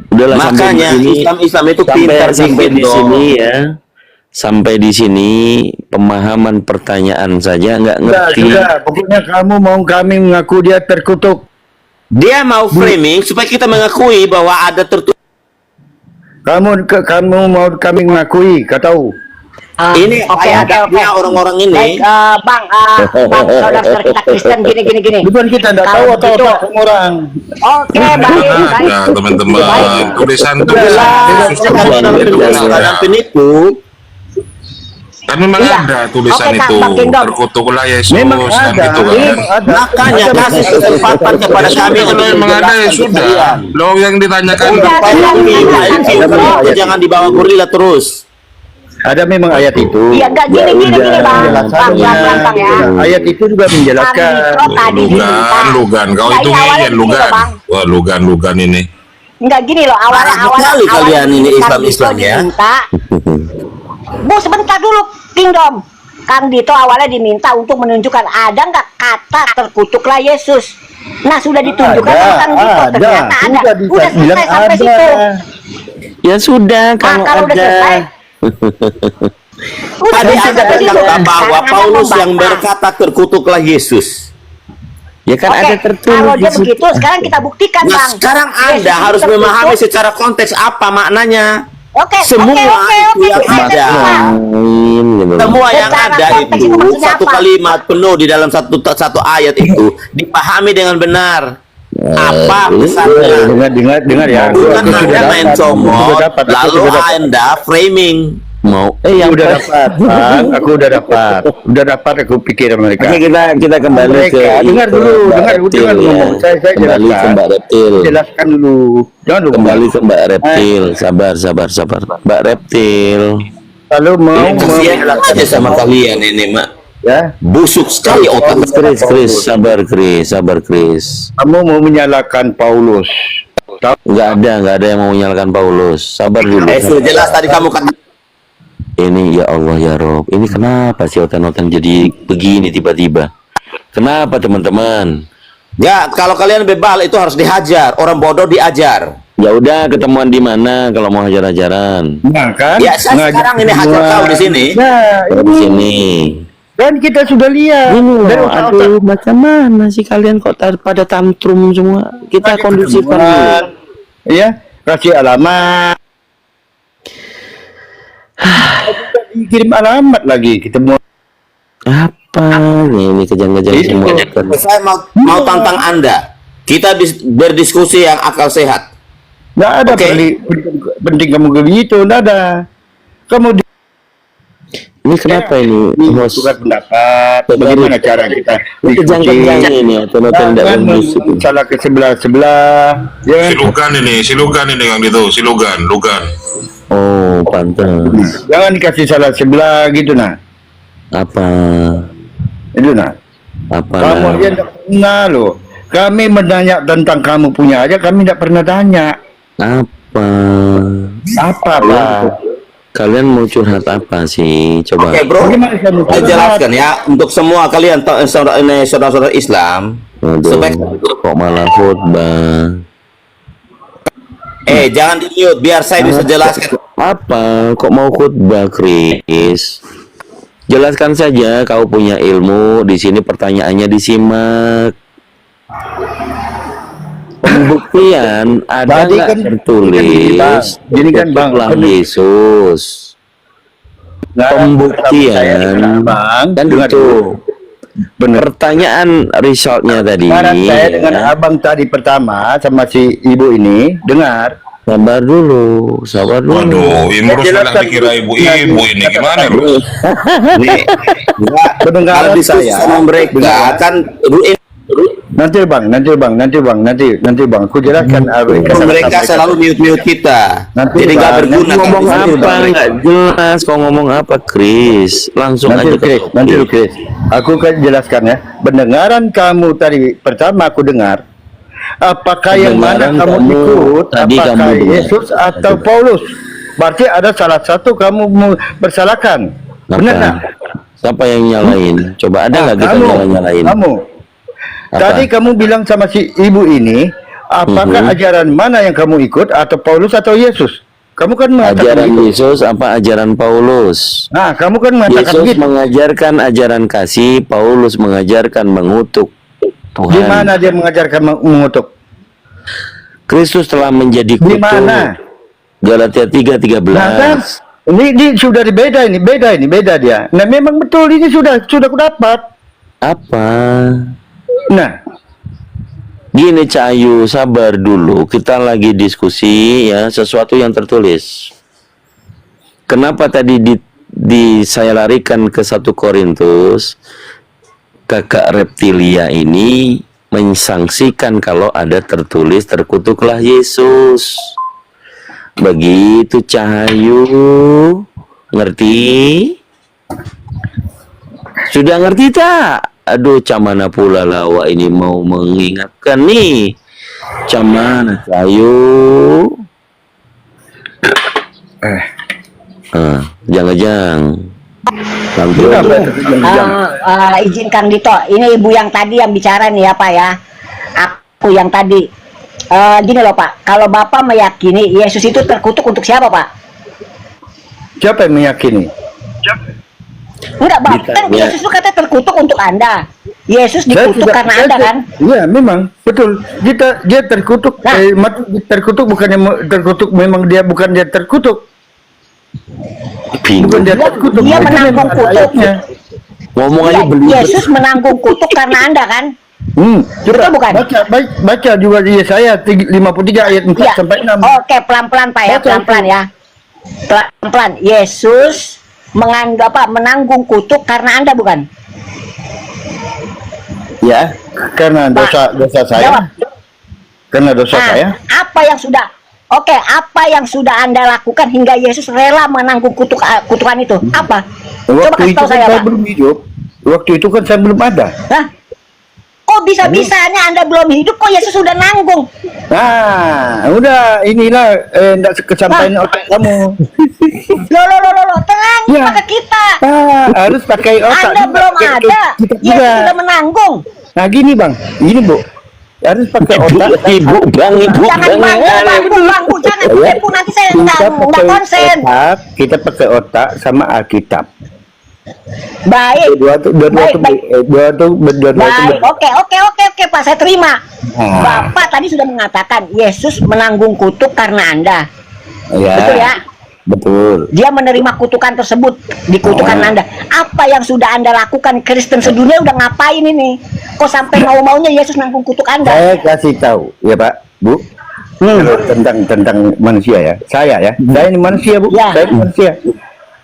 Udahlah Makanya Islam itu pintar sampai bikin di dong. sini ya. Sampai di sini pemahaman pertanyaan saja nggak ngerti. Sudah, pokoknya kamu mau kami mengaku dia terkutuk. Dia mau framing supaya kita mengakui bahwa ada tertutup. Kamu mau kami mengakui, kau tahu. Ini ayatnya orang-orang ini. Baik, bang, saudara kita Kristen gini. Bukan kita tidak tahu Kalau atau begitu- otak orang. Oke, baik. Nah, teman-teman, tulisan Yesus itu dan penipu. kan memang Iya. ada tulisan Oke, Kak, itu. Bang Kingdom. Terkutuklah Yesus Memang kan ada, gitu kan. memang ada. Makanya kasih kesempatan kepada kami Kalau untuk memang ada ya menjelaskan sudah. kalian. Lo yang ditanyakan Udah, Jangan dibawa gorila terus. Ada memang ayat itu. Iya, enggak gini, bang. Bang, ya. Ayat itu juga menjelaskan. Kami tadi diminta. Lugan. Kau Enggak, itu ini awalnya ngeyel gini loh, Lugan. Bang. Wah, Lugan ini. Enggak gini loh, Parah sekali kalian ini Islam-Islam ya. Diminta. Bu, sebentar dulu, Kingdom. Kang Dito awalnya diminta untuk menunjukkan ada nggak kata terkutuklah Yesus. Nah, sudah ditunjukkan sama Kang Dito, ternyata ada. Udah selesai sampai situ. Ya sudah Kalau udah selesai. Udah Tadi selesai ada sampai situ. berkata bahwa Sekarang ada Paulus yang membantah. berkata terkutuklah Yesus. Ya kan Oke, ada tertulis kalau dia di situ. begitu, sekarang kita buktikan, Nah, Bang. sekarang Yesus Anda itu harus terkutuk. memahami secara konteks apa maknanya. Oke, Semua itu yang Kita ada. terima. Main gitu. Semua yang Secara ada konteks itu itu maksudnya satu apa? kalimat penuh di dalam satu ayat itu dipahami dengan benar. Apa pesannya? Dengar ya. Bukan Aku sudah Anda main dapat, comot, aku sudah dapat, aku lalu sudah dapat. Anda framing. Mau Aku yang udah dapat, Bang. Aku udah dapat. Aku pikir mereka. Oke, kita kembali Mereka, ke dengar itu, dulu, Mbak dengar Reptil, ngomong. ya. Saya Kembali ke jelaskan. Mbak Reptil. Jelaskan dulu. Jangan lupa. Kembali ke Mbak Reptil. Sabar. Mbak Reptil. Lalu mau Kasihan aja sama kalian ini, Mak. ya. Busuk sekali otak. Chris, sabar Chris. Kamu mau menyalahkan Paulus. Nggak ada yang mau menyalahkan Paulus. Sabar dulu. Sudah jelas tadi kamu kata Ini ya Allah ya Rob. Ini kenapa sih otan-otan jadi begini tiba-tiba? Kenapa teman-teman? ya kalau kalian bebal itu harus dihajar, orang bodoh diajar. Ya udah ketemuan di mana kalau mau hajar-hajaran? Nah, kan? Ya saya Ngajak sekarang ini hajar semua. kau di sini. Nah, Di sini. kan kita sudah lihat. Ini Dari loh, otak-otak. aduh macam mana sih kalian kok pada tantrum semua? Kita kondusifkan dulu. Ketemuan. Ya, kasih alamat. Dikirim alamat lagi ketemu. Apa ini kejang-kejang Itu. semua? Saya mau tantang Anda. Kita berdiskusi yang akal sehat. Nggak ada Oke. penting kamu begitu, nggak ada. Kamu Ini kenapa ini host? tukar pendapat. Bagaimana cara kita Ini kejang-kejang ini otan-otan tidak kondusif. salah ke sebelah. Ya, Si Lugan ini Kang Dito, si Lugan. Oh pantas. jangan dikasih salah sebelah gitu nah. Apa? Itu nah. Apa? Kamu aja tidak pernah loh. Kami menanya tentang kamu punya aja, kami tidak pernah tanya. Apa? Apa Pak? Kalian mau curhat apa sih? Coba. Oke, Bro. Bagaimana saya mau Saya curhat? jelaskan ya untuk semua kalian saudara-saudara Islam. Aduh, Supaya kok malah khotbah? jangan di-mute biar saya bisa jelaskan. Apa? Kok mau khotbah, Chris? Jelaskan saja kau punya ilmu. Di sini pertanyaannya disimak. Pembuktian ada Tadi nggak kan- tertulis? Gini kan, Bang. Tertulislah Yesus. Nggak ada Pembuktian saya dengan Abang. kan Dengar itu. dulu. Benar. Pertanyaan resultnya tadi. Sekarang saya dengan ya. abang tadi pertama sama si ibu ini dengar. Sabar dulu. Waduh, Imrus malah jelaskan dikira dulu. ibu-ibu ini gimana lu? Nih, kalau Pendengaran diskusi saya. sama mereka kan Nanti bang. Aku jelaskan. Mereka selalu mute kita. Nanti, Jadi nggak Bang. berguna. Nanti ngomong kan? apa nggak jelas, kau ngomong apa Chris, langsung aja ke topik. Nanti Chris. Aku akan jelaskan ya. Pendengaran kamu tadi pertama aku dengar. Apakah yang mana Pendengaran kamu kamu ikut? tadi Apakah kamu dengar. Yesus atau Paulus? Berarti ada salah satu kamu bersalahkan. Benar nggak? Siapa yang nyalain? Coba ada nggak kita nyalain? Kamu. Apa? Tadi kamu bilang sama si ibu ini, apakah ajaran mana yang kamu ikut, atau Paulus atau Yesus? Kamu kan mengatakan Ajaran gitu. Yesus apa ajaran Paulus? Nah, kamu kan mengatakan Yesus gitu. mengajarkan ajaran kasih, Paulus mengajarkan mengutuk Tuhan. Di mana dia mengajarkan mengutuk? Kristus telah menjadi Di kutuk. mana? Galatia 3:13. Nah, kan? Ini sudah beda dia. Nah, memang betul ini sudah aku dapat. Apa? Nah, Gini Cahayu, sabar dulu. Kita lagi diskusi ya sesuatu yang tertulis. Kenapa tadi saya larikan ke 1 Korintus? Kakak reptilia ini mensangsikan kalau ada tertulis terkutuklah Yesus. Begitu Cahayu. Ngerti? Sudah ngerti tak? Aduh, camana pula lawa ini mau mengingatkan nih. Camana Cahayu. Jangan-jangan. Izin Kang Dito, ini ibu yang tadi yang bicara nih ya Pak ya. Aku yang tadi. Gini loh Pak, kalau Bapak meyakini Yesus itu terkutuk untuk siapa Pak? siapa yang meyakini? Enggak Bang, kan Yesus itu katanya terkutuk untuk Anda. Yesus dikutuk karena Anda kan? Iya, memang betul. Dia terkutuk. Nah. Terkutuk bukannya terkutuk, memang dia bukan dia terkutuk. Bukan dia terkutuk. Dia itu menanggung memang kutuk. ayatnya. Ngomong aja Ya, beli. Yesus menanggung kutuk karena Anda kan? Coba Betul bukan? baca juga di Yesaya 53 ayat 4 Iya. sampai 6. Oke, pelan-pelan Pak ya, Baca pelan-pelan ya. Pelan-pelan. Yesus menanggung kutuk karena Anda bukan? Ya, karena dosa saya. Jawab. Karena dosa Nah, saya. apa yang sudah Anda lakukan hingga Yesus rela menanggung kutukan itu? Apa? Coba Waktu kasih itu tahu kan saya, saya Pak. belum hidup. Waktu itu kan saya belum ada. Hah? Kok bisa-bisanya Anda belum hidup, kok Yesus sudah nanggung? Nah, udah inilah enggak kesampaian otak kamu. Loh, tenang Ya. pakai kita. Harus pakai otak. Anda belum Kita ada. juga. Yesus sudah menanggung. Nah, gini Bang. Gini Bu. Harus pakai otak. Ibu, bang, Jangan bangku, jangan ibu, nanti saya nggak konsen. Kita pakai otak sama Alkitab. Baik. Dua itu Baik, oke, Pak, saya terima. Nah. Bapak tadi sudah mengatakan Yesus menanggung kutuk karena Anda. Ya. Betul ya? Betul. Dia menerima kutukan tersebut, dikutukan Anda. Apa yang sudah Anda lakukan? Kristen sedunia udah ngapain ini? Kok sampai mau-maunya Yesus nanggung kutuk Anda? Saya kasih tahu, ya Pak, Bu. Kalau tentang manusia ya. Saya ya. Saya ini manusia, Bu. Ya. Saya ini manusia.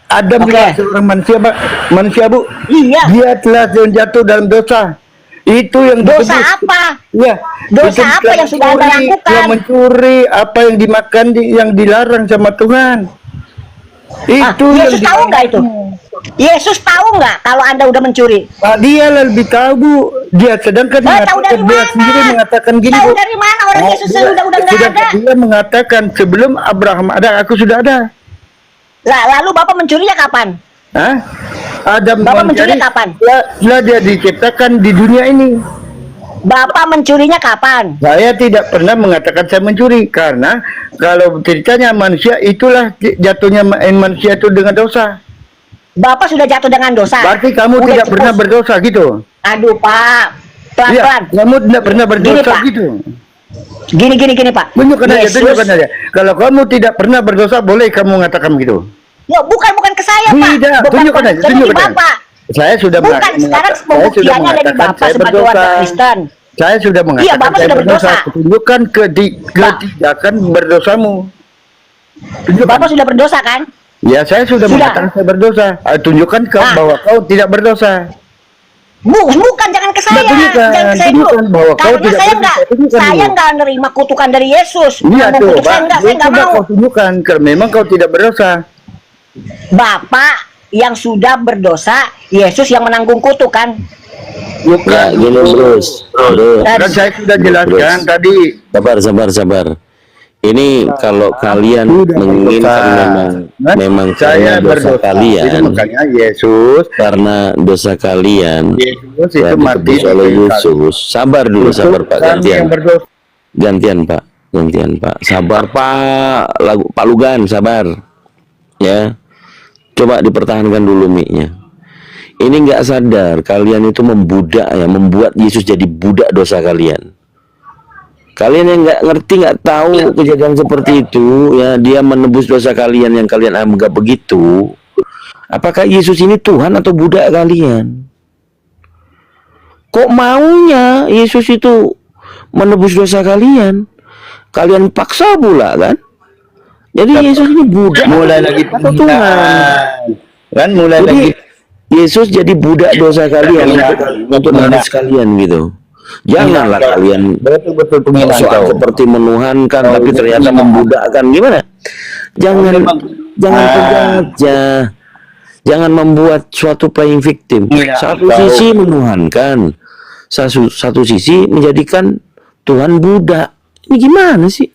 Adam Oke. juga seorang manusia, Pak. Manusia, Bu. Iya. Dia telah jatuh dalam dosa. Itu yang Dosa disebut- apa? Iya. Dosa Itu apa bukan yang sudah Anda mencuri, lakukan? Yang mencuri apa yang dimakan yang dilarang sama Tuhan. Itu yang Yesus tahu nggak itu? Yesus tahu nggak kalau Anda udah mencuri? Dia lebih tahu, Bu. Dia sedangkan Tahu dari dia mana? sendiri mengatakan gini, Tahu Bu. dari mana orang Yesus udah nggak ada? Dia mengatakan sebelum Abraham ada, aku sudah ada. Lalu Bapak mencurinya kapan? Hah? Adam Bapak mencari mencuri kapan? Setelah dia diciptakan di dunia ini. Bapak mencurinya kapan? Saya tidak pernah mengatakan saya mencuri, karena kalau ceritanya manusia itulah jatuhnya manusia itu dengan dosa. Bapak sudah jatuh dengan dosa. Berarti kamu Udah tidak cukup. pernah berdosa gitu. Aduh Pak, pelan-pelan. Iya, kamu tidak pernah berdosa Pak. gitu. Gini Pak. Tunjukkan aja, Yesus- tunjukkan aja. Kalau kamu tidak pernah berdosa, boleh kamu mengatakan begitu. Ya, bukan ke saya Pak. Tidak, Bukan tunjukkan aja, ke tunjukkan aja. Bapak. Saya sudah Bukan, mengatakan- sekarang saya sudah pembuktiannya ada di mengatakan Bapak saya sebagai warga berdosa. Kristen. Saya sudah mengatakan Iya, Bapak saya sudah berdosa. Tunjukkan ketidakan berdosamu. Tunjukkan. Bapak sudah berdosa kan? Ya, saya sudah Sudah. mengatakan saya berdosa. Tunjukkan kau Nah. bahwa kau tidak berdosa. Bukan, jangan ke saya, tunjukkan, jangan ke saya dulu. tunjukkan bahwa kau Karena tidak saya berdosa, nggak, tunjukkan saya dulu. nggak nerima kutukan dari Yesus. Iya Mau tuh, kutuk Pak. saya nggak Coba mau. kau tunjukkan, karena memang kau tidak berdosa. Bapak yang sudah berdosa, Yesus yang menanggung kutukan. Ya, gini Bruce. Bro. Kan saya sudah jelaskan Bruce. tadi. Sabar. Ini kalau kalian Sudah menginginkan berdosa. memang Saya karena dosa berdosa. Itu kalian, makanya Yesus dosa kalian itu yang mati ditebus oleh di kayu. Yesus. Sabar dulu, Itu sabar Pak, kami gantian. yang berdosa. Gantian Pak. Sabar Pak, Pak Lugan, sabar. Ya. Coba dipertahankan dulu mic-nya. Ini nggak sadar kalian itu membudak ya, membuat Yesus jadi budak dosa kalian. Kalian yang nggak ngerti, nggak tahu kejadian seperti itu, ya dia menebus dosa kalian yang kalian anggap begitu. Apakah Yesus ini Tuhan atau budak kalian? Kok maunya Yesus itu menebus dosa kalian? Kalian paksa pula kan? Jadi Yesus ini budak Mulai lagi atau Tuhan? Kan mulai Jadi lagi. Yesus jadi budak dosa kalian untuk menebus kalian gitu. Janganlah kalian Betul-betul penghinaan soal kau. seperti menuhankan tapi ternyata membudakkan. Gimana? Jangan terjajah. Jangan membuat suatu playing victim. Satu sisi menuhankan, satu sisi menjadikan Tuhan budak. Ini gimana sih?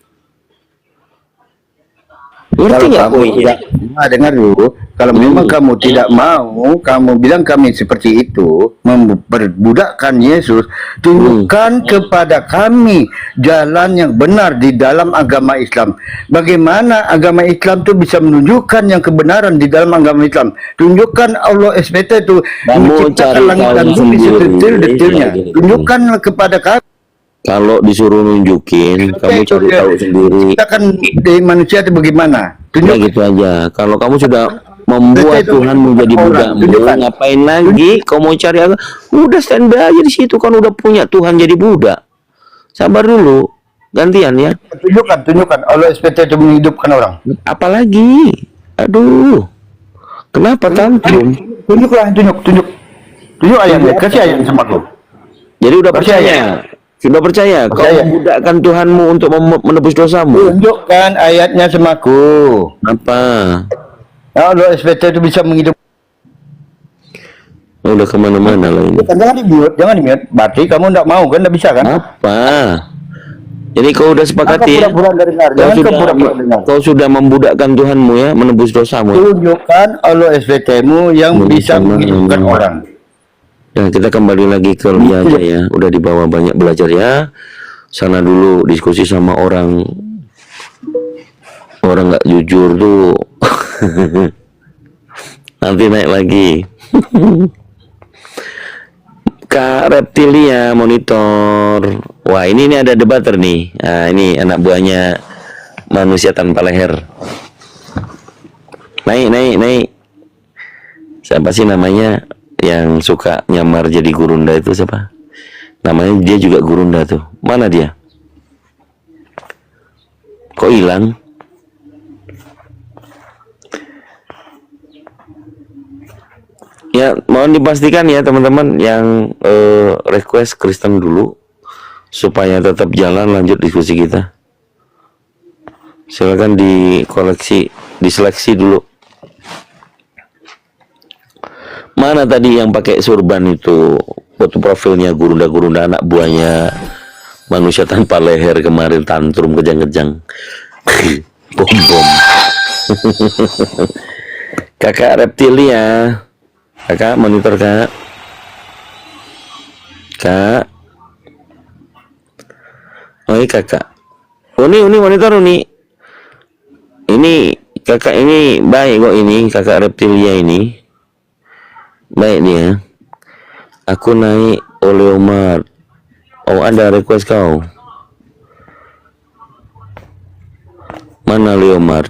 Ngerti nggak poinnya? Dengar dulu, kalau memang kamu tidak mau, kamu bilang kami seperti itu, membudakkan Yesus, tunjukkan kepada kami jalan yang benar di dalam agama Islam. Bagaimana agama Islam itu bisa menunjukkan yang kebenaran di dalam agama Islam? Tunjukkan Allah SWT itu Kamu menciptakan cari langit tahu dan bumi sendiri. sedetil-detilnya. Iya, gini. Tunjukkanlah kepada kami. Kalau disuruh nunjukin, kamu cari tahu sendiri. Kita kan di manusia itu bagaimana? Ya Tunjukkan. gitu aja. Kalau kamu sudah membuat Tuhan menjadi budakmu, ngapain lagi? Kau mau cari apa? Udah standby aja di situ, kan udah punya Tuhan jadi budak. Sabar dulu, gantian ya. Tunjukkan. Allah SWT itu menghidupkan orang. Apalagi? Aduh, kenapa tantrum? Tunjuk ayatnya, kasih ayat sama aku. Jadi udah Percaya. sudah percaya? Kau Percaya. membudakkan Tuhanmu untuk menebus dosamu. Tunjukkan ayatnya sama aku. Apa? Allah SWT itu bisa menghidupkan. Udah kemana-mana lah ini. Jangan di-mute. Berarti kamu tidak mau kan, tidak bisa kan? Apa? Jadi kau udah sepakati ya? Kau sudah membudakkan Tuhanmu ya, menebus dosamu. Tunjukkan Allah SWT-mu yang bisa menghidupkan orang. Ya, kita kembali lagi ke Lia aja ya. Udah dibawa banyak belajar ya. Sana dulu diskusi sama orang nggak jujur tuh. Nanti naik lagi. Kak Reptilia monitor. Wah, ini ada debater nih. Nah, ini anak buahnya manusia tanpa leher. Naik. Siapa sih namanya yang suka nyamar jadi gurunda itu siapa? Namanya dia juga gurunda tuh. Mana dia? Kok hilang? Ya, mohon dipastikan ya teman-teman yang request Kristen dulu supaya tetap jalan lanjut diskusi kita. Silakan diseleksi dulu. Mana tadi yang pakai surban itu? Foto profilnya gurunda-gurunda anak buahnya manusia tanpa leher kemarin tantrum kejang-kejang. Bom. Kakak Reptilia. Kakak monitor kak. Oh ini kakak. Oh ini monitor nih. Ini kakak ini baik kok ini kakak Reptilia ini. Baik dia. Aku naik oleh Omar. Oh ada request kau. Mana Leomar?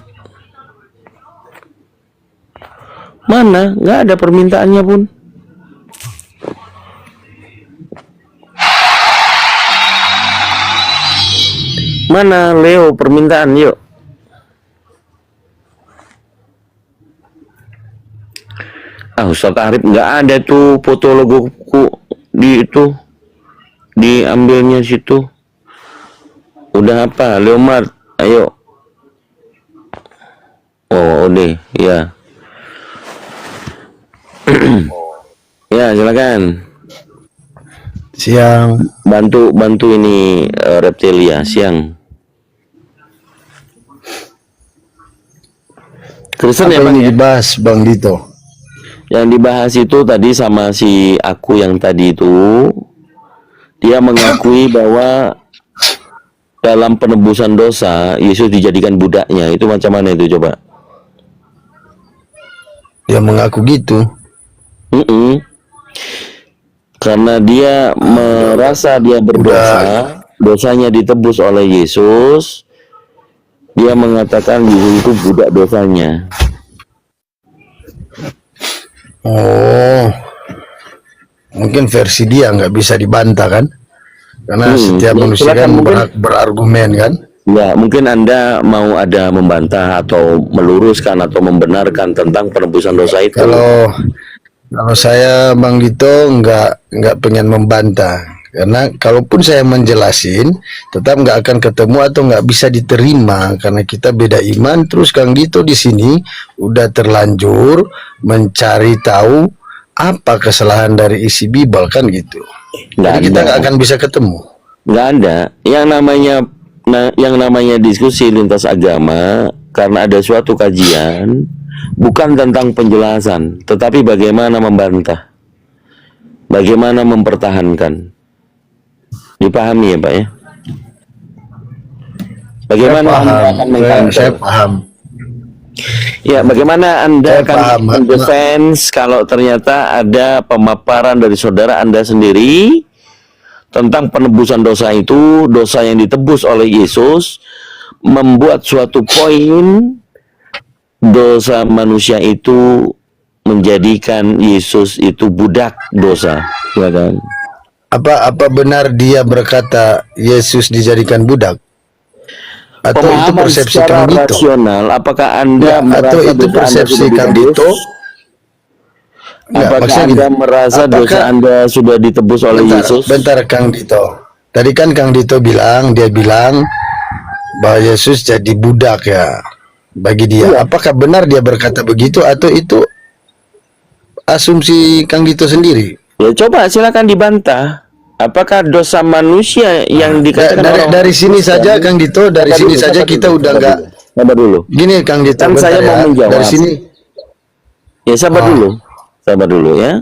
Mana? Nggak ada permintaannya pun. Mana Leo permintaan yuk. Ustaz Arif nggak ada tuh foto logoku di itu diambilnya situ. Udah apa, Leomard? Ayo. Oh, udah, ya. Ya, silakan. Siang. Bantu ini Reptilia siang. Kristen ya Apa Bang yang ya? dibahas Bang Dito? Yang dibahas itu tadi sama si aku yang tadi itu, dia mengakui bahwa dalam penebusan dosa Yesus dijadikan budaknya. Itu macam mana itu coba? Dia mengaku gitu. Karena dia merasa dia berdosa, dosanya ditebus oleh Yesus. Dia mengatakan Yesus itu budak dosanya. Oh, mungkin versi dia nggak bisa dibantah kan? Karena setiap Ya, manusia silakan, kan mungkin. berhak berargumen kan? Ya, mungkin Anda mau ada membantah atau meluruskan atau membenarkan tentang penebusan dosa itu. Kalau saya Bang Dito nggak pengen membantah, karena kalaupun saya menjelasin tetap nggak akan ketemu atau nggak bisa diterima karena kita beda iman. Terus Kang Dito di sini udah terlanjur mencari tahu apa kesalahan dari isi Bible kan gitu. Jadi kita nggak akan bisa ketemu. Nggak ada yang namanya diskusi lintas agama karena ada suatu kajian bukan tentang penjelasan, tetapi bagaimana membantah, bagaimana mempertahankan. Dipahami ya Pak ya? Bagaimana Anda akan Saya paham. Ya, bagaimana Anda Saya akan paham, mendefense kalau ternyata ada pemaparan dari saudara Anda sendiri tentang penebusan dosa itu, dosa yang ditebus oleh Yesus, membuat suatu poin dosa manusia itu menjadikan Yesus itu budak dosa, ya kan? Apa benar dia berkata Yesus dijadikan budak? Atau itu Pemahaman persepsi secara Kang Dito? rasional, apakah Anda Atau merasa itu dosa Anda persepsi sudah Kang ditebus? Dito? Apakah Anda merasa dosa Anda sudah ditebus oleh Yesus? Bentar Kang Dito. Tadi kan Kang Dito dia bilang bahwa Yesus jadi budak ya bagi dia. Iya. Apakah benar dia berkata begitu atau itu asumsi Kang Dito sendiri? Ya coba silakan dibantah. Apakah dosa manusia yang dikatakan Dari sini saja Kang Dito, dari sini saja kita udah nggak. Sabar dulu. Gini Kang Dito, Kan saya mau menjawab. Dari sini. Ya sabar dulu ya.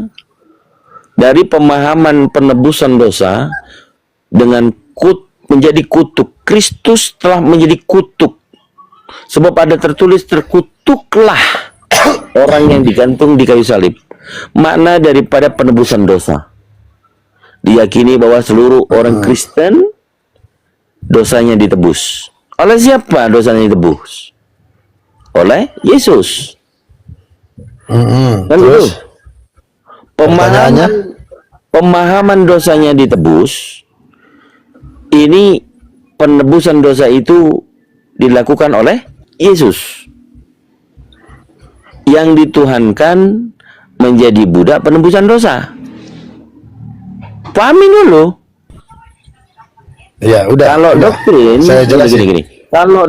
Dari pemahaman penebusan dosa dengan menjadi kutuk, Kristus telah menjadi kutuk. Sebab ada tertulis terkutuklah orang yang digantung di kayu salib. Makna daripada penebusan dosa, diyakini bahwa seluruh orang Kristen dosanya ditebus. Oleh siapa dosanya ditebus? Oleh Yesus. Kan itu. Pemahaman dosanya ditebus. Ini penebusan dosa itu dilakukan oleh Yesus. Yang dituhankan menjadi budak penebusan dosa. Pahami dulu. Ya, udah. Kalau doktrin, saya jelasin. gini. Kalau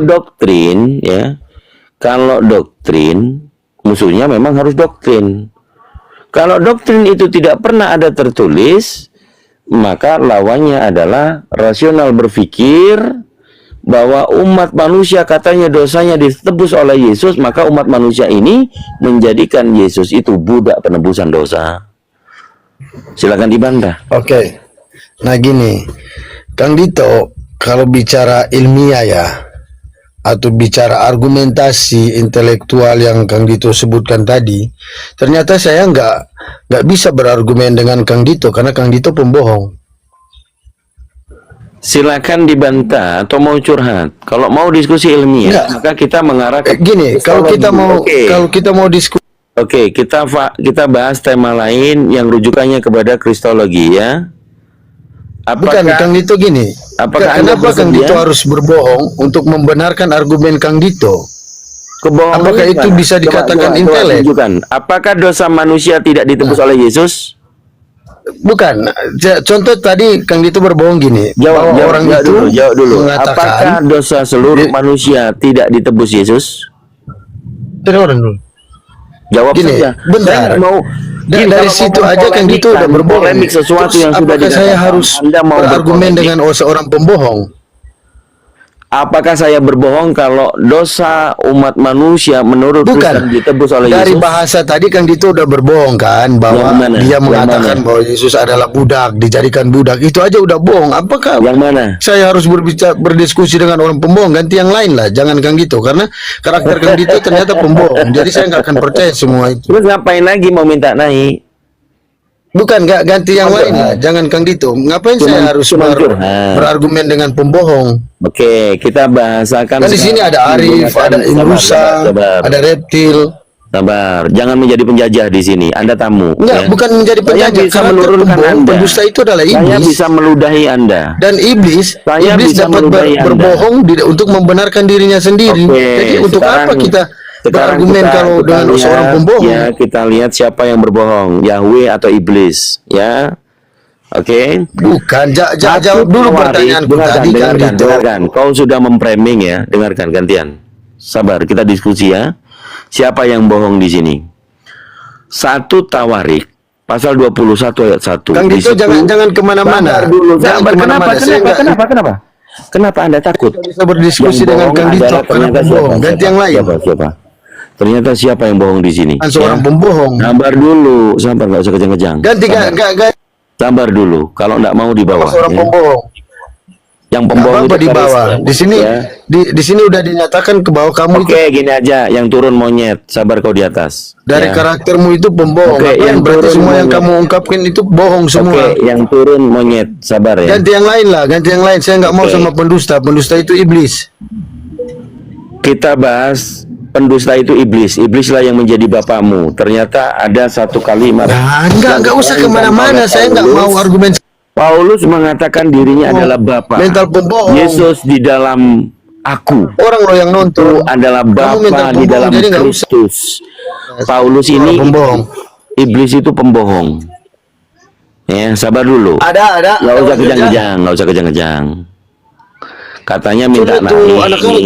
doktrin, musuhnya memang harus doktrin. Kalau doktrin itu tidak pernah ada tertulis, maka lawannya adalah rasional berpikir bahwa umat manusia katanya dosanya ditebus oleh Yesus, maka umat manusia ini menjadikan Yesus itu budak penebusan dosa. Silakan dibantah. Oke. Nah gini, Kang Dito, kalau bicara ilmiah ya, atau bicara argumentasi intelektual yang Kang Dito sebutkan tadi, ternyata saya nggak bisa berargumen dengan Kang Dito karena Kang Dito pembohong. Silakan dibantah atau mau curhat. Kalau mau diskusi ilmiah, maka kita mengarah ke gini, kalau kita mau diskusi. Oke, kita bahas tema lain yang rujukannya kepada kristologi ya. Bukan, Kang Dito gini. Kenapa Kang Dito harus berbohong untuk membenarkan argumen Kang Dito? Kebohongan apakah itu bisa dikatakan intelek? Apakah dosa manusia tidak ditebus oleh Yesus? bukan. Contoh tadi Kang Dito berbohong gini. Bahwa orang itu jawab dulu. mengatakan Apakah dosa seluruh manusia tidak ditebus Yesus? orang dulu. Jawab Gini, saja. bentar. Saya nggak mau. Dari Kalau situ ngomong aja Kang Dito udah berbohong. polemik sesuatu Terus yang sudah apakah saya dikatakan. harus Anda mau berargumen berpolemik? dengan seorang pembohong? Apakah saya berbohong kalau dosa umat manusia menurut Kristen Bukan. ditebus oleh Dari Yesus? bahasa tadi Kang Dito udah berbohong kan, bahwa Yang mana? dia Yang mengatakan mana? bahwa Yesus adalah budak, dijadikan budak. Itu aja udah bohong. Apakah Yang mana? saya harus berdiskusi dengan orang pembohong? Ganti yang lain lah, jangan Kang Dito, karena karakter Kang Dito ternyata pembohong. Jadi saya nggak akan percaya semua itu. Terus ngapain lagi mau minta naik? Bukan, nggak ganti yang lain lah, jangan Kang Dito. Ngapain saya harus curhat. berargumen dengan pembohong? Oke, kita bahasakan. Kan di sini ada Arif, ada Imrusa, ada Reptil. Sabar, jangan menjadi penjajah di sini. Anda tamu. Enggak, ya. bukan menjadi Saya penjajah. bisa Karakter menurunkan pembohong, Anda. pendusta itu adalah Saya iblis. bisa meludahi Anda. Dan iblis Saya bisa dapat meludahi Anda. berbohong untuk membenarkan dirinya sendiri. Oke, Jadi untuk apa kita berargumen kalau dengan seorang pembohong? Ya, kita lihat siapa yang berbohong, Yahweh atau iblis, ya. Oke. Bukan, jawab dulu pertanyaanku tadi Kang Dito. Dengarkan. Kau sudah memframing ya. Dengarkan gantian. Sabar, kita diskusi ya. Siapa yang bohong di sini? 1 Tawarik pasal 21 ayat 1. Kang Di Dito situ- jangan kemana-mana. Sabar dulu. Jangan Sabar. kemana-mana. Saya nggak Kenapa Anda takut? bisa berdiskusi Yang dengan bohong Kang Dito adalah karena ternyata pembohong. siapa? Ganti yang lain. Siapa? Ternyata siapa yang bohong di sini? Bukan seorang Ya. pembohong. Sabar dulu, sabar, nggak usah kejang-kejang. Ganti Sabar. Sabar dulu. Kalau nggak mau di bawah. seorang ya. pembohong. Yang Nggak pembohong apa-apa itu di harus- bawah. Di sini ya. di sini udah dinyatakan ke bawah kamu itu Oke, gini aja. Yang turun monyet, sabar kau di atas. dari Ya. karaktermu itu pembohong. Oke, Ngapain? yang Berarti turun semua yang monyet. kamu ungkapkan itu bohong semua. Oke, yang turun monyet, sabar ya. Ganti yang lain lah, ganti yang lain. Saya nggak mau Oke. sama pendusta. Pendusta itu iblis. Kita bahas pendusta itu iblis. Iblislah yang menjadi bapamu. Ternyata ada satu kalimat. Nah, nggak usah kemana-mana. Saya nggak mau argumen. Paulus mengatakan dirinya adalah bapa. Mental pembohong. Yesus di dalam aku. Orang lo yang Itu nonton. adalah mental Bapa di pembohong, dalam jadi nggak usah. Kristus. Paulus Orang ini pembohong. iblis itu pembohong. Ya, sabar dulu. Ada. Nggak usah kejang-kejang. Katanya minta Sudah tuh, anak kamu.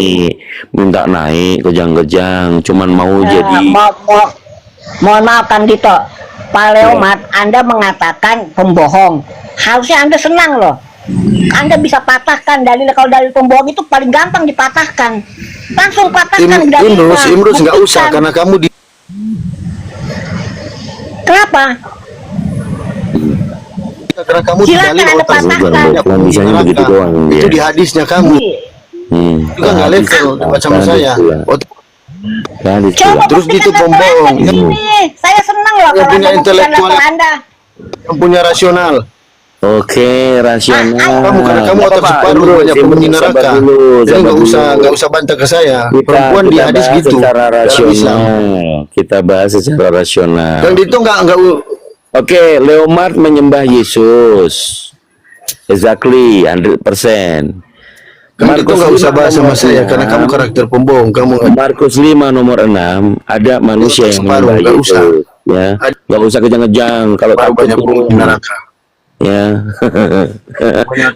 minta naik kejang-kejang, cuman mau Eh, jadi. mohon maaf Kang Dito, Pak Leomat, Anda mengatakan pembohong. Harusnya Anda senang loh. Anda bisa patahkan dalil. Kalau dalil pembohong itu paling gampang dipatahkan. Langsung patahkan dalilnya. Imrus nggak usah Buktikan. karena kamu di Kenapa? karena kamu Silakan didalil Anda oleh patahkan. Bukan bisanya begitu doang. itu ya. di hadisnya kamu. Itu kan nggak level debat sama saya. Hadis Coba pula. Terus buktikan gitu level pembohong. Anda di sini. Saya senang loh Yang kalau punya Anda buktikan intelektual. level Anda. Yang punya rasional. Oke, rasional. Kamu karena kamu Nggak otak apa-apa, separuh Imrus, banyak penghuni Imrus, sabar neraka. dulu, Jadi sabar nggak dulu. usah bantah ke saya. Kita Perempuan di hadis bahas gitu. secara dalam Islam. rasional. Kita bahas secara rasional. Yang itu nggak Oke, Leomart menyembah Yesus. Exactly, 100%. kan itu nggak usah bahas sama saya karena kamu karakter pembohong. Kamu Markus 5 nomor 6 ada manusia yang separuh, menyembah nggak Yesus. usah. Ya, nggak usah kejang-kejang. Kalau baru takut banyak penghuni neraka. ya.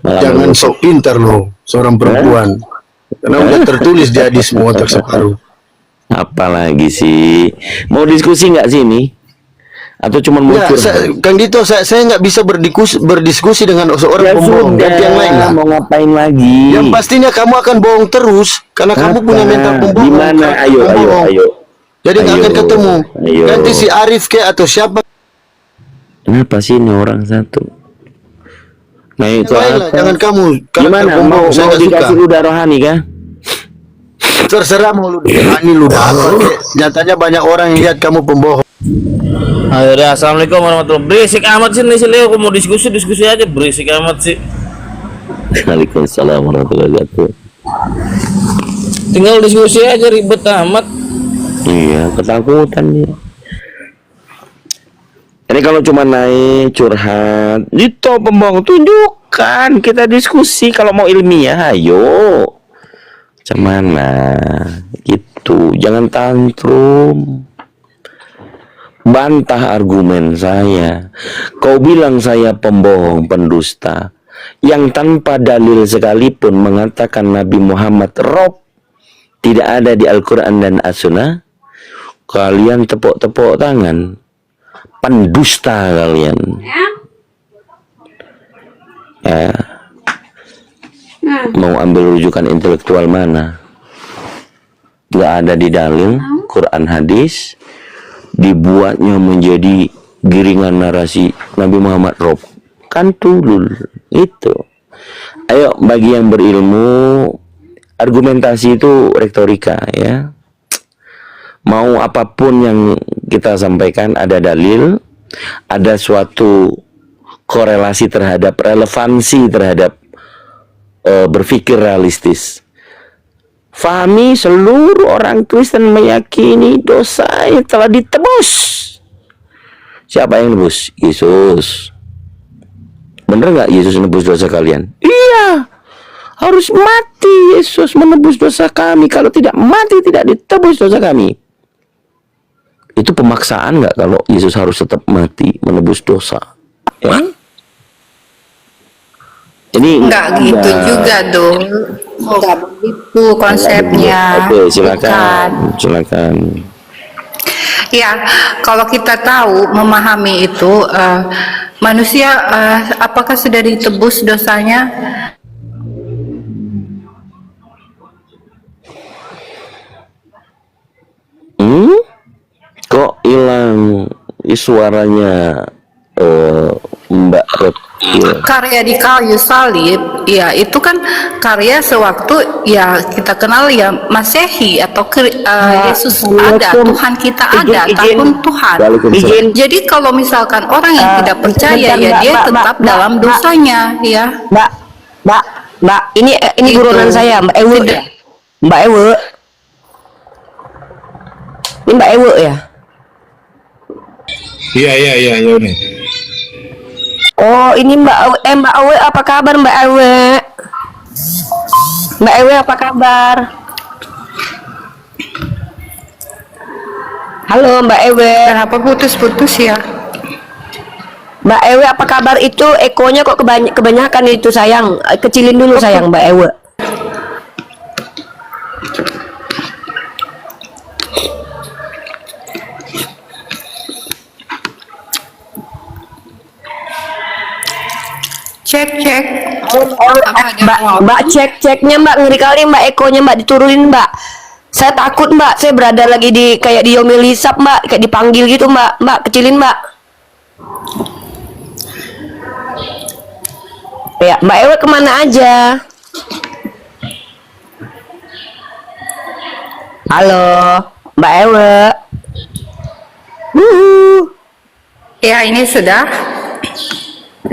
Malah Jangan mengutuk. sok pintar loh seorang perempuan. Karena udah tertulis di hadismu otak separuh. Apalagi sih? Mau diskusi nggak sih ini? Atau cuma mau Nggak, curhat? Kang Dito, saya nggak bisa berdiskusi dengan seorang pembohong. Ganti yang lain lah. Mau ngapain lagi? Yang pastinya kamu akan bohong terus karena kamu punya mental pembohong. Gimana? karakter Ayo. pembohong. Jadi nggak Ayo. akan ketemu. Ayo. Ganti si Arif ke atau siapa Kenapa sih ini orang satu? Naik ke yang lain lah. atas. Jangan kamu. Karakter Gimana? Mau, pembohong saya mau nggak suka. dikasih udah rohani kah? Terserah mau lu ini lu apa kek. Nyatanya banyak orang yang lihat kamu pembohong. Ayo dah, assalamualaikum warahmatullahi wabarakatuh. Berisik amat sih nih si Leo, aku mau diskusi aja, berisik amat sih. Waalaikumsalam warahmatullahi wabarakatuh. Tinggal diskusi aja ribet amat. Iya, ketakutan dia. Ini kalau cuma naik curhat, itu pembohong, tunjukkan, kita diskusi. Kalau mau ilmiah, ayo. Macam mana? Gitu, jangan tantrum. bantah argumen saya. Kau bilang saya pembohong, pendusta, yang tanpa dalil sekalipun mengatakan Nabi Muhammad Rob tidak ada di Al-Quran dan As-Sunnah. Kalian tepuk-tepuk tangan. Pendusta kalian. Ya. Mau ambil rujukan intelektual mana? Gak ada di dalil Quran hadis, dibuatnya menjadi giringan narasi Nabi Muhammad Rob. Kan tulul itu. Ayo, bagi yang berilmu, argumentasi itu retorika ya. Mau apapun yang kita sampaikan ada dalil, ada suatu korelasi terhadap relevansi terhadap berpikir realistis. Fahami, seluruh orang Kristen meyakini dosanya telah ditebus. Siapa yang nebus? Yesus. Bener nggak Yesus nebus dosa kalian? Iya. Harus mati Yesus menebus dosa kami. Kalau tidak mati, tidak ditebus dosa kami. Itu pemaksaan nggak kalau Yesus harus tetap mati menebus dosa? Ya? Ini Enggak gitu juga dong. Enggak begitu konsepnya. Oke, silakan. Bukan. Silakan. Ya, kalau kita tahu memahami itu manusia apakah sudah ditebus dosanya? Kok hilang suaranya Mbak Reptil? Karya di kayu salib, ya itu kan karya sewaktu ya kita kenal ya Masehi atau Yesus ada, Tuhan kita ada, tahun Tuhan. Jadi kalau misalkan orang yang tidak percaya ya dia tetap dalam dosanya ya. Mbak, ini buronan saya, Mbak Ewe. Mbak Ewe. Ini Mbak Ewe ya? Iya ini. Oh, ini Mbak Ewe, apa kabar Mbak Ewe? Mbak Ewe, apa kabar? Halo Mbak Ewe. Kenapa putus-putus ya? Mbak Ewe, apa kabar? Itu ekonya kok kebanyakan itu sayang. Kecilin dulu sayang Mbak Ewe. Cek. Mbak ceknya Mbak, ngeri kali Mbak, ekonya Mbak, diturunin Mbak. Saya takut Mbak, saya berada lagi di kayak di Yomilisap Mbak, kayak dipanggil gitu Mbak. Mbak kecilin Mbak. Ya, Mbak Ewe kemana aja? Halo, Mbak Ewe. Ya ini sudah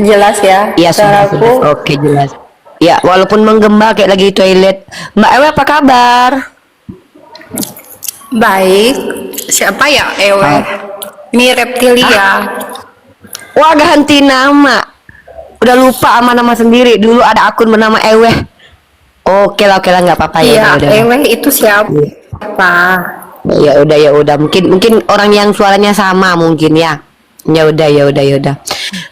jelas ya. Iya sudah. Oke jelas. Ya walaupun menggema kayak lagi di toilet. Mbak Ewe apa kabar? Baik. Siapa ya Ewe? Ini Reptilia. Wah ganti nama. Udah lupa sama nama sendiri. Dulu ada akun bernama Ewe. Oke lah nggak apa-apa ya. Iya Ewe itu siapa? Ya udah. Mungkin orang yang suaranya sama mungkin ya. Ya udah.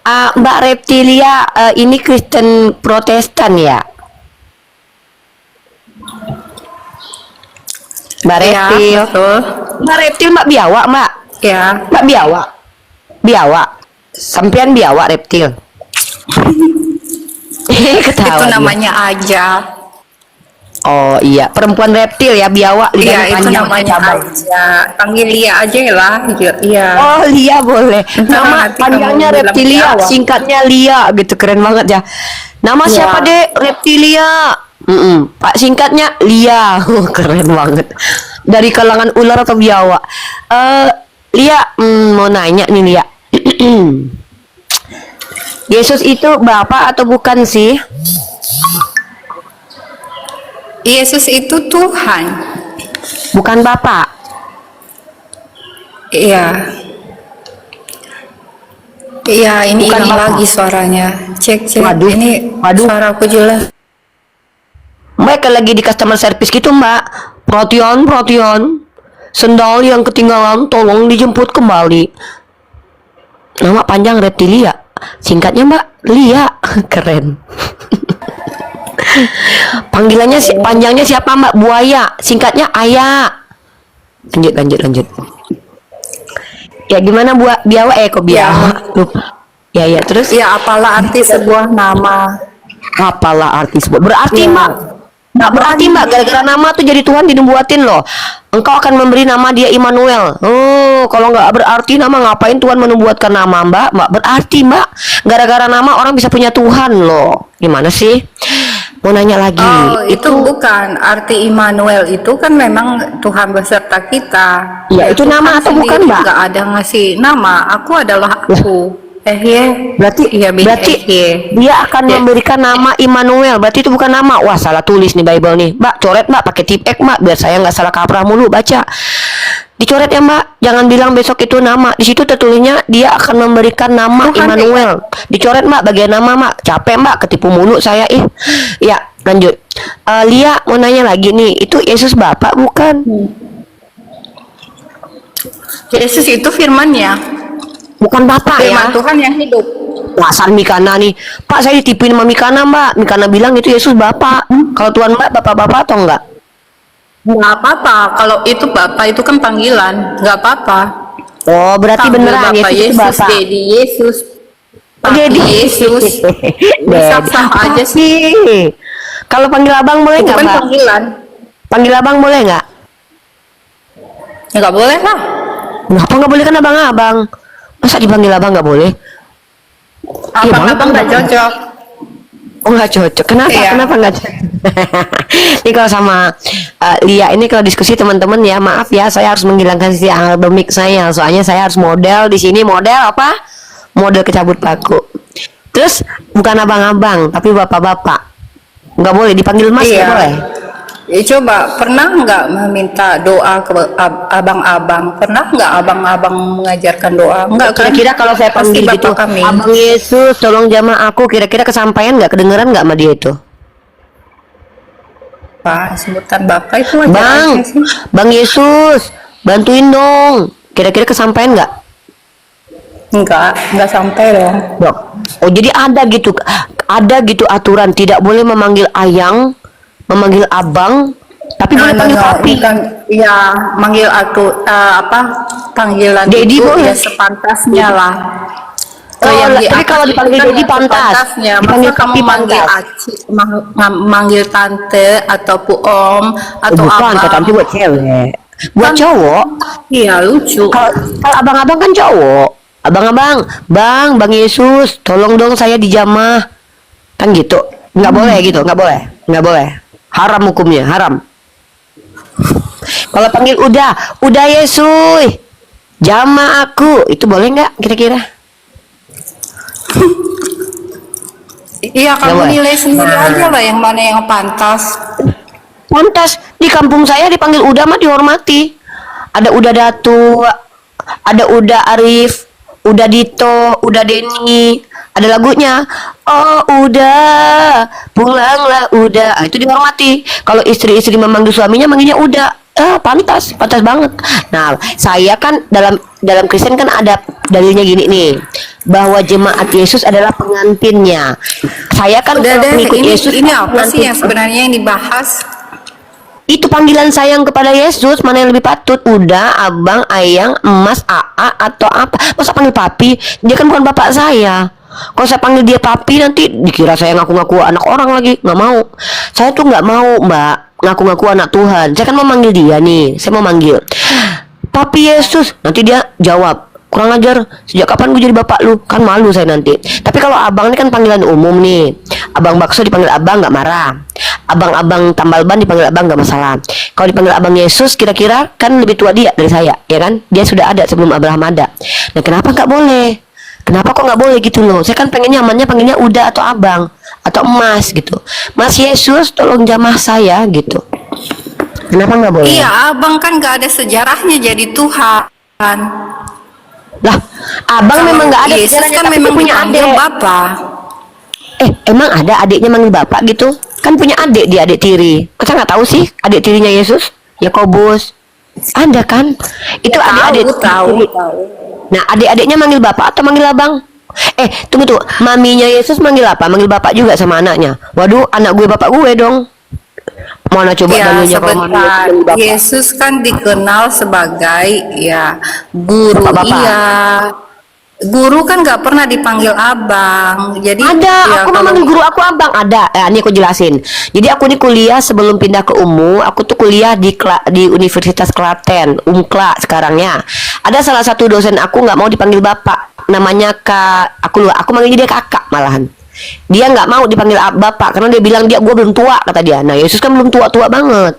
Mbak Reptilia, ini Kristen Protestan ya? Mbak Reptil. Ya, betul. Mbak Reptil, Mbak Biawak, Mbak. Ya. Mbak Biawak. Sampean Biawak Reptil. Ketawa Itu dia. namanya aja. Oh iya, perempuan reptil ya, biawak. Iya, itu panjang, namanya cabang. aja. Panggil Lia aja lah. Iya. Oh Lia boleh. Nama Nanti panjangnya kamu bilang Reptilia, Biawak. singkatnya Lia gitu, keren banget ya. Nama Ya. siapa dek? Reptilia. Pak singkatnya Lia. Keren banget. Dari kalangan ular atau biawak? Lia, mau nanya nih Lia. Yesus itu Bapak atau bukan sih? Yesus itu Tuhan. Bukan Bapak. Iya. Iya, ini Bukan hilang Bapak. lagi suaranya. Cek. Waduh. Ini Waduh. suaraku jelas. Mbak lagi di customer service gitu Mbak. Protion. Sendal yang ketinggalan tolong dijemput kembali. Nama panjang Reptilia. Singkatnya Mbak Lia. Keren. Panggilannya panjangnya siapa Mbak? Buaya. Singkatnya Ayah. Lanjut. Ya gimana biawa kok biawa? Lupa. Ya terus? Ya, apalah arti sebuah nama? Apalah arti sebuah? Berarti Mbak. Nggak berarti Mbak, gara-gara nama tuh jadi Tuhan dibuatin loh. Engkau akan memberi nama dia Immanuel. Oh, kalau nggak berarti nama, ngapain Tuhan menubuatkan nama Mbak? Mbak berarti Mbak, gara-gara nama orang bisa punya Tuhan loh. Gimana sih? Mau nanya lagi. Oh, itu bukan arti Immanuel, itu kan memang Tuhan beserta kita. Ya, itu Tuhan nama atau bukan sendiri Mbak? nggak ada ngasih nama. Aku adalah aku. Berarti dia akan memberikan nama Immanuel. Berarti itu bukan nama. Wah, salah tulis nih Bible nih. Mbak, coret Mbak pakai tipek Mbak, biar saya nggak salah kaprah mulu baca. Dicoret ya Mbak. Jangan bilang besok itu nama. Di situ tertulisnya dia akan memberikan nama Immanuel. Dicoret Mbak bagian nama Mbak. Capek Mbak, ketipu mulu saya Ya, lanjut. Lia mau nanya lagi nih. Itu Yesus Bapak bukan? Yesus itu firman-Nya. Bukan Bapak Firman ya. Tuhan yang hidup. Dasar Mikana nih. Pak, saya ditipuin sama Mikana Mbak. Mikana bilang itu Yesus Bapak. Kalau Tuhan Mbak, Bapak-Bapak atau enggak? Nggak apa-apa. Kalau itu Bapak itu kan panggilan. Nggak apa-apa. Oh, berarti Panggil beneran Bapak Yesus itu Yesus, Bapak. Dedi Yesus, Papi Dedi Yesus. Sah-sah aja sih. Kalau panggil abang boleh Itu nggak kan Mbak? panggilan. Panggil abang boleh nggak? Ya, nggak boleh lah. Kenapa nggak boleh kan abang-abang? Masa dipanggil abang nggak boleh? Abang-abang nggak cocok. Oh, nggak cocok. Kenapa? Iya. Kenapa nggak cocok? Ini kalau sama Lia ini kalau diskusi teman-teman ya, maaf ya, saya harus menghilangkan sisi akademik saya. Soalnya saya harus model di sini, model apa? Model kecabut paku. Terus bukan abang-abang, tapi bapak-bapak. Nggak boleh dipanggil Mas, nggak boleh. Ya, coba pernah nggak meminta doa ke abang-abang? Pernah nggak abang-abang mengajarkan doa? Enggak kan? Kira-kira kalau saya Pasti panggil Bapak gitu, kami. Abang Yesus, tolong jamah aku. Kira-kira kesampaian nggak, kedengeran nggak sama dia itu? Pak, sebutan Bapak itu wajar Bang, aja sih. Bang Yesus, bantuin dong. Kira-kira kesampaian nggak? Enggak sampai dong. Oh, jadi ada gitu aturan, tidak boleh memanggil ayang, memanggil abang, tapi boleh panggil papi. Bukan, ya manggil aku panggilan Dedi itu boleh. ya sepantasnya lah. Tapi kalau dipanggil Dedi pantas. Sepantasnya. Dipanggil Masa kamu papi manggil pantas. aci, manggil tante atau om atau Bukan, kata abang? nanti buat cewek. Buat cowok. Iya, lucu. Kalau abang-abang kan cowok. Abang-abang, Bang Yesus, tolong dong saya dijamah. Kan gitu. Nggak boleh gitu, nggak boleh. Haram hukumnya, haram. Kalau panggil udah Yesus, jamah aku, itu boleh nggak kira-kira? Iya, kamu boleh. nilai sendiri aja lah yang mana yang pantas. Pantas. Di kampung saya dipanggil udah mah dihormati. Ada udah Datu, ada udah Arif, udah Dito, udah Denny. Ada lagunya. Oh udah, pulanglah udah. Ah, itu dihormati. Kalau istri-istri memanggil suaminya, manggilnya udah. Pantas banget. Nah, saya kan dalam Kristen kan ada dalilnya gini nih, bahwa jemaat Yesus adalah pengantinnya. Saya kan Udah deh, pengikut Yesus. ini apa sih pengantin. yang sebenarnya yang dibahas? Itu panggilan sayang kepada Yesus, mana yang lebih patut? Udah, abang, ayang, emas, aa, atau apa? Masa panggil papi? Dia kan bukan bapak saya. Kalau saya panggil dia papi, nanti dikira saya ngaku-ngaku anak orang lagi. Nggak mau. Saya tuh nggak mau, Mbak, ngaku-ngaku anak Tuhan. Saya kan mau manggil dia nih. Saya mau manggil Papi Yesus. Nanti dia jawab, kurang ajar, sejak kapan gue jadi bapak lu? Kan malu saya nanti. Tapi kalau abang ini kan panggilan umum nih. Abang bakso dipanggil abang nggak marah. Abang-abang tambal ban dipanggil abang nggak masalah. Kalau dipanggil abang Yesus, kira-kira kan lebih tua dia dari saya, ya kan? Dia sudah ada sebelum Abraham ada. Nah, kenapa nggak boleh? Kenapa kok nggak boleh gitu loh? Saya kan pengen nyamannya panggilnya udah atau abang atau emas gitu. Mas Yesus, tolong jamah saya gitu. Kenapa nggak boleh? Iya, abang kan nggak ada sejarahnya jadi Tuhan. Lah, abang Kalau memang nggak ada Yesus sejarahnya, kan tapi memang punya dipanggil adik. Bapak. Emang ada adiknya manggil bapak gitu? Kan punya adik, dia adik tiri. Masa nggak tahu sih adik tirinya Yesus? Yakobus. Ada kan? Itu adik-adik. Tahu. Nah, adik-adiknya manggil bapak atau manggil abang? Tunggu. Maminya Yesus manggil apa? Manggil bapak juga sama anaknya. Waduh, anak gue bapak gue dong. Mana coba Ya, dalilnya kalau maminya sebentar. manggil bapak? Yesus kan dikenal sebagai ya guru. Bapak-bapak. Iya. Guru kan nggak pernah dipanggil abang. Jadi Ada, ya aku kalau manggil guru aku abang. Ada. Ini aku jelasin. Jadi aku ini kuliah sebelum pindah ke UMU, aku tuh kuliah di Universitas Klaten, UMKLA sekarangnya. Ada salah satu dosen aku nggak mau dipanggil bapak, namanya Kak. Aku manggil dia kakak malahan. Dia nggak mau dipanggil bapak karena dia bilang gue belum tua, kata dia. Nah, Yesus kan belum tua-tua banget.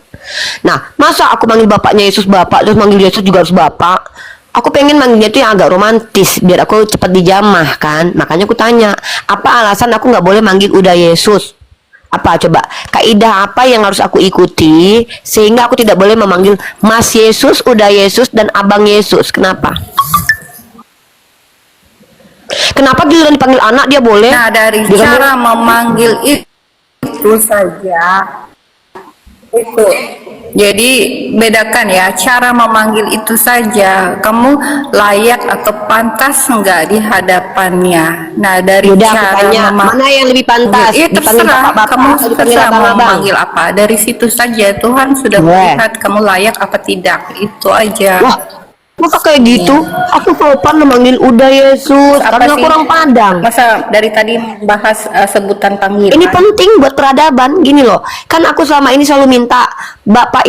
Nah, masa aku manggil bapaknya Yesus bapak terus manggil Yesus juga harus bapak? Aku pengen manggilnya itu yang agak romantis biar aku cepat dijamah kan. Makanya aku tanya, apa alasan aku nggak boleh manggil udah Yesus? Apa coba kaidah apa yang harus aku ikuti sehingga aku tidak boleh memanggil Mas Yesus, udah Yesus, dan Abang Yesus? Kenapa? Kenapa giliran dipanggil anak dia boleh? Nah, dari cara memanggil itu saja itu. Jadi bedakan ya, cara memanggil itu saja. Kamu layak atau pantas enggak di hadapannya. Nah, dari Udah, aku cara tanya, mana yang lebih pantas? ya Dipanggil terserah bapak-bapak kamu atau dipanggil terserah mau abang-abang? memanggil apa. Dari situ saja Tuhan sudah melihat kamu layak apa tidak. Itu aja. Wah, masa kayak gitu? Aku sopan memanggil udah Yesus Apa karena sih? aku orang Padang. Masa dari tadi bahas sebutan panggilan? Ini penting buat peradaban. Gini loh, kan aku selama ini selalu minta Bapak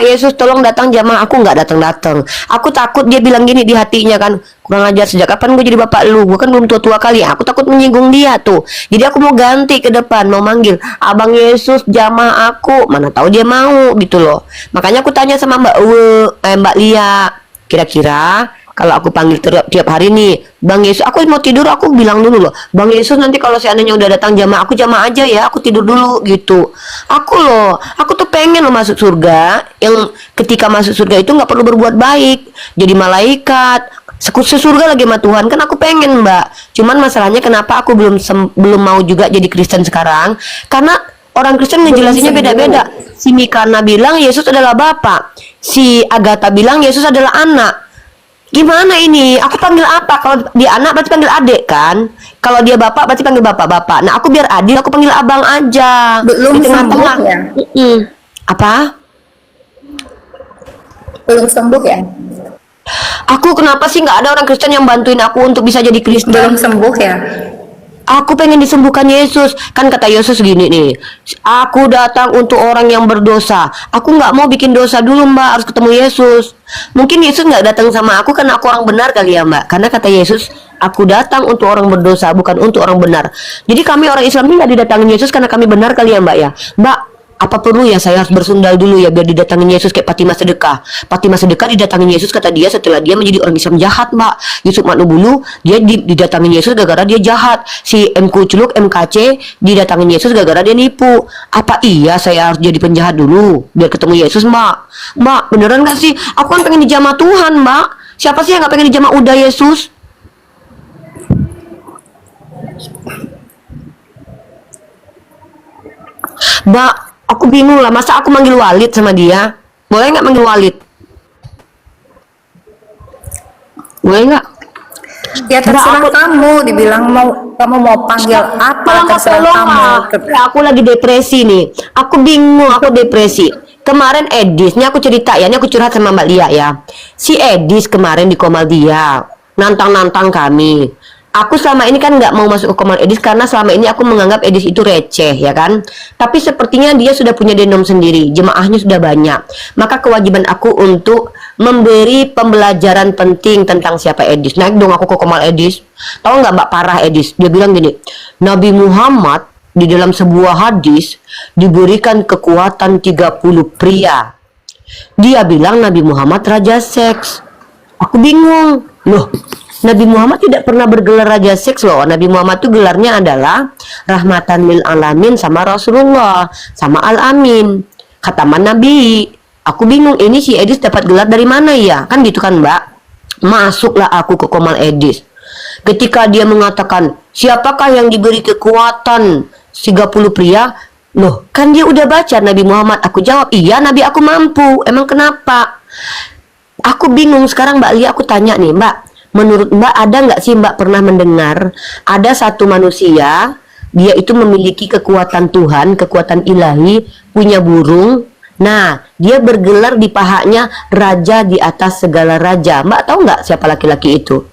Yesus, tolong datang jamaah. Aku nggak datang-datang. Aku takut dia bilang gini di hatinya kan, kurang ajar, sejak kapan gue jadi bapak lu? Gue kan belum tua-tua kali. Aku takut menyinggung dia tuh. Jadi aku mau ganti ke depan, mau manggil Abang Yesus jamaah aku. Mana tahu dia mau gitu loh. Makanya aku tanya sama Mbak Lia, kira-kira kalau aku panggil tiap hari nih Bang Yesus, aku mau tidur, aku bilang dulu loh, Bang Yesus, nanti kalau seandainya udah datang jamaah, aku jamaah aja ya, aku tidur dulu gitu. Aku tuh pengen loh masuk surga, yang ketika masuk surga itu nggak perlu berbuat baik, jadi malaikat, sesurga lagi sama Tuhan. Kan aku pengen, Mbak. Cuman masalahnya kenapa aku belum mau juga jadi Kristen sekarang, karena orang Kristen ngejelasinnya beda-beda. Si Mikana bilang Yesus adalah Bapak, si Agatha bilang Yesus adalah anak. Gimana ini? Aku panggil apa? Kalau dia anak berarti panggil adik kan? Kalau dia bapak berarti panggil bapak-bapak. Nah, aku biar adil, aku panggil abang aja. Belum Di tengah-tengah. sembuh ya? Apa? Belum sembuh ya? Aku kenapa sih nggak ada orang Kristen yang bantuin aku untuk bisa jadi Kristen? Belum sembuh ya? Aku pengen disembuhkan Yesus. Kan kata Yesus gini nih, aku datang untuk orang yang berdosa. Aku nggak mau bikin dosa dulu, Mbak, harus ketemu Yesus. Mungkin Yesus nggak datang sama aku karena aku orang benar kali ya, Mbak. Karena kata Yesus, aku datang untuk orang berdosa, bukan untuk orang benar. Jadi kami orang Islam ini nggak didatangin Yesus karena kami benar kali ya, Mbak ya. Mbak, apa perlu ya saya harus bersundal dulu ya biar didatangin Yesus kayak Fatimah Sedekah? Fatimah Sedekah didatangin Yesus kata dia setelah dia menjadi orang Islam jahat, Mbak. Yusuf Maknubulu dia didatangin Yesus gara-gara dia jahat. Si M Kuculuk MKC didatangin Yesus gara-gara dia nipu. Apa iya saya harus jadi penjahat dulu biar ketemu Yesus, Mbak? Mbak, beneran gak sih? Aku kan pengen dijamah Tuhan, Mbak. Siapa sih yang gak pengen dijamah udah Yesus? Mbak, aku bingung lah, masa aku manggil Walid sama dia? Boleh nggak manggil Walid? Boleh nggak? Ya terserah kamu, dibilang kamu mau panggil apa, terserah kamu. Ya, aku lagi depresi nih. Aku bingung, aku depresi. Kemarin Edis, ini aku cerita ya, ini aku curhat sama Mbak Lia ya. Si Edis kemarin di Komal dia nantang-nantang kami. Aku selama ini kan nggak mau masuk ke Komal Edis karena selama ini aku menganggap Edis itu receh ya kan. Tapi sepertinya dia sudah punya denom sendiri, jemaahnya sudah banyak. Maka kewajiban aku untuk memberi pembelajaran penting tentang siapa Edis. Naik dong aku ke Komal Edis. Tahu nggak Mbak parah Edis? Dia bilang gini, Nabi Muhammad di dalam sebuah hadis diberikan kekuatan 30 pria. Dia bilang Nabi Muhammad raja seks. Aku bingung. Loh, Nabi Muhammad tidak pernah bergelar raja seks loh. Nabi Muhammad itu gelarnya adalah rahmatan lil alamin sama Rasulullah sama al-amin. Khataman Nabi. Aku bingung ini si Edis dapat gelar dari mana ya? Kan gitu kan, Mbak. Masuklah aku ke Komal Edis. Ketika dia mengatakan, siapakah yang diberi kekuatan 30 pria? Loh, kan dia udah baca Nabi Muhammad. Aku jawab, iya Nabi aku mampu. Emang kenapa? aku bingung sekarang Mbak Lia, aku tanya nih Mbak, menurut Mbak ada nggak sih Mbak pernah mendengar ada satu manusia dia itu memiliki kekuatan Tuhan, kekuatan ilahi, punya burung. Nah, dia bergelar di pahanya raja di atas segala raja. Mbak tahu nggak siapa laki-laki itu?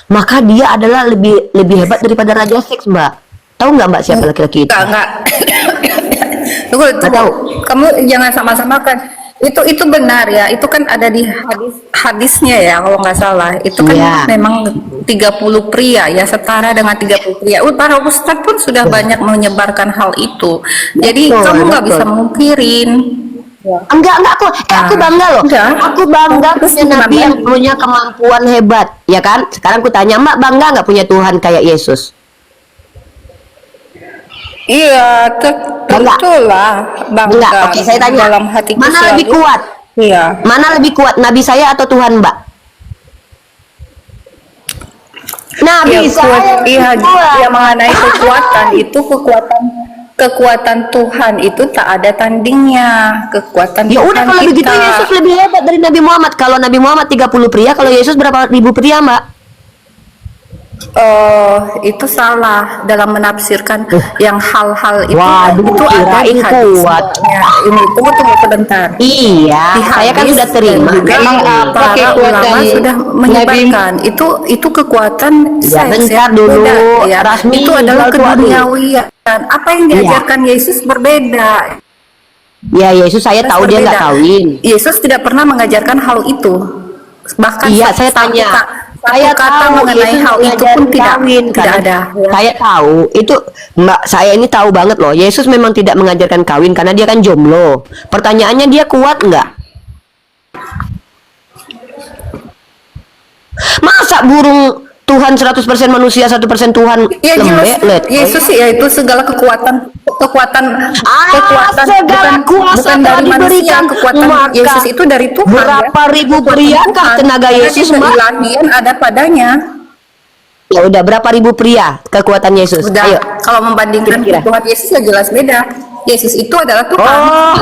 Maka dia adalah lebih hebat daripada raja seks, Mbak. Tahu nggak Mbak siapa laki-laki itu? Enggak. Tunggu, Nggak tahu. kamu jangan sama-samakan. Itu benar ya, itu kan ada di hadisnya ya kalau nggak salah. Itu kan Iya. memang 30 pria ya, setara dengan 30 pria. Para ustadz pun sudah banyak menyebarkan hal itu. Jadi Betul, kamu nggak betul. bisa mungkirin. Enggak aku bangga loh. Enggak. Aku bangga Terus punya nabi gimana? yang punya kemampuan hebat, ya kan? Sekarang aku tanya, Mbak bangga nggak punya Tuhan kayak Yesus? Iya, Bangga. tentulah bangga. Enggak. Oke, saya tanya. Dalam hatiku Mana selalu- lebih kuat? Iya. Mana lebih kuat, nabi saya atau Tuhan, Mbak? Nabi Ya, saya iya, lebih kuat. yang mengenai kekuatan itu kekuatan Tuhan itu tak ada tandingnya. Kekuatan Ya Tuhan udah kalau begitu kita. Yesus lebih hebat dari Nabi Muhammad. Kalau Nabi Muhammad 30 pria, kalau Yesus berapa ribu pria, Mbak? Itu salah dalam menafsirkan yang hal-hal itu. Waduh, itu ada di kirain hadis. kuat. Ya, ini tunggu sebentar. Iya, Di saya kan hadis sudah terima. dan juga Memang para ulama sudah menyebarkan itu kekuatan Ya, seks bentar ya. dulu. Beda, ya. Rasmi, Itu adalah tinggal keluar dulu. keduniawian. Apa yang diajarkan Yesus berbeda. Ya Yesus saya tahu dia nggak kawin. Yesus tidak pernah mengajarkan hal itu. Bahkan Iya, satu saya tanya. Saya kata tahu mengenai Yesus hal itu mengajarin pun tidak kawin, tidak karena ada. Saya tahu itu, Mbak. Saya ini tahu banget loh. Yesus memang tidak mengajarkan kawin karena dia kan jomblo. Pertanyaannya dia kuat nggak? Masa burung Tuhan 100% manusia 1% Tuhan Ya jelas, lembek? Yesus ya itu segala kekuatan segala kuasa bukan dari telah manusia. diberikan. Kekuatan Maka Yesus itu dari Tuhan. berapa ribu Kekuatan priakah Tuhan. tenaga Karena Yesus, Mbak? keilahian ada padanya. Ya udah, berapa ribu pria kekuatan Yesus? Sudah, Ayo. kalau membandingkan Kira-kira. Tuhan Yesus ya jelas beda. Yesus itu adalah Tuhan. Oh,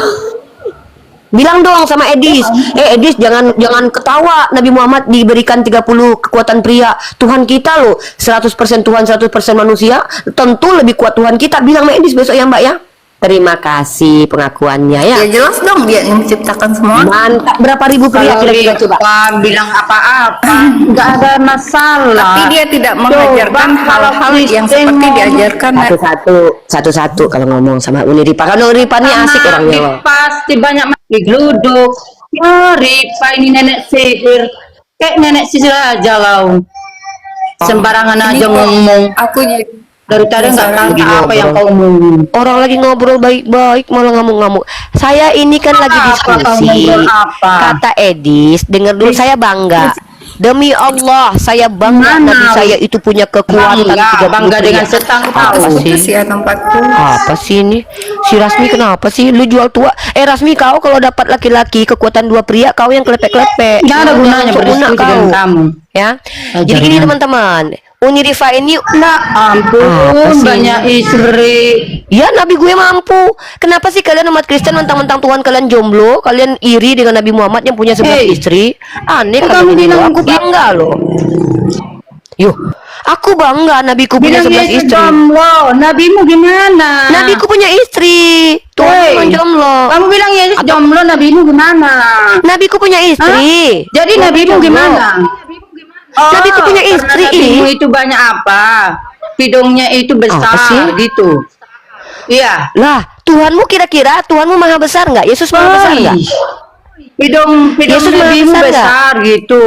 bilang dong sama Edis. Edis jangan ketawa. Nabi Muhammad diberikan 30 kekuatan pria. Tuhan kita loh 100% Tuhan 100% manusia. Tentu lebih kuat Tuhan kita. Bilang sama Edis besok ya Mbak ya. Terima kasih pengakuannya ya. Ya jelas dong dia yang menciptakan semua. Mantap. Berapa ribu pria kira-kira coba? bilang apa-apa nggak ada masalah. Tapi dia tidak mengajarkan hal-hal yang seperti diajarkan Satu-satu kalau ngomong sama Uniripa. Kalau Uniripa ini asik orangnya loh. Pasti banyak di geluduk. Ya Ripa ini nenek sihir, kayak nenek sihir aja kau. Sembarangan aja ngomong. Aku Dari tadi nggak tahu Lagi apa yang ngobrol. kau ngomongin. Orang lagi ngobrol baik-baik malah ngamuk-ngamuk. Saya ini kan lagi diskusi. ngobrol apa? Kata Edis, dengar dulu, saya bangga. Demi Allah, saya bangga Mana? Nabi saya itu punya kekuatan 30 bangga dengan pria. setang Apa tahu. sih? putus ya tempatku. Apa sih ini? Si Rasmi kenapa sih? Lu jual tua. Rasmi, kau kalau dapat laki-laki kekuatan 2 pria, kau yang kelepek-kelepek. Nggak ada gunanya Sok guna berdiskusi dengan kamu. Ya. Ajarin Jadi gini aja. teman-teman, Unirifa ini Nah ampun, Apa sih? banyak istri. ya Nabi gue mampu. Kenapa sih kalian umat Kristen mentang-mentang Tuhan kalian jomblo, kalian iri dengan Nabi Muhammad yang punya 11 Hey. istri? Aneh Kok kalian kamu ini loh. bilang Aku bangga loh. Yuh, aku bangga nabiku punya Bilang 11 Yesus istri. jomblo, nabimu gimana? Nabiku punya istri. Tuhan Hey. memang jomblo. Kamu bilang Yesus jomblo, nabimu gimana? Nabiku punya istri. Jadi Tuhan nabimu jomblo. gimana? Nabiku punya karena istri. Nabimu itu banyak apa? Hidungnya itu Apa besar sih? gitu. Iya. Lah, Tuhanmu kira-kira Tuhanmu maha besar nggak? Yesus maha besar nggak? Hidung Yesus maha nabimu besar nggak? besar gitu.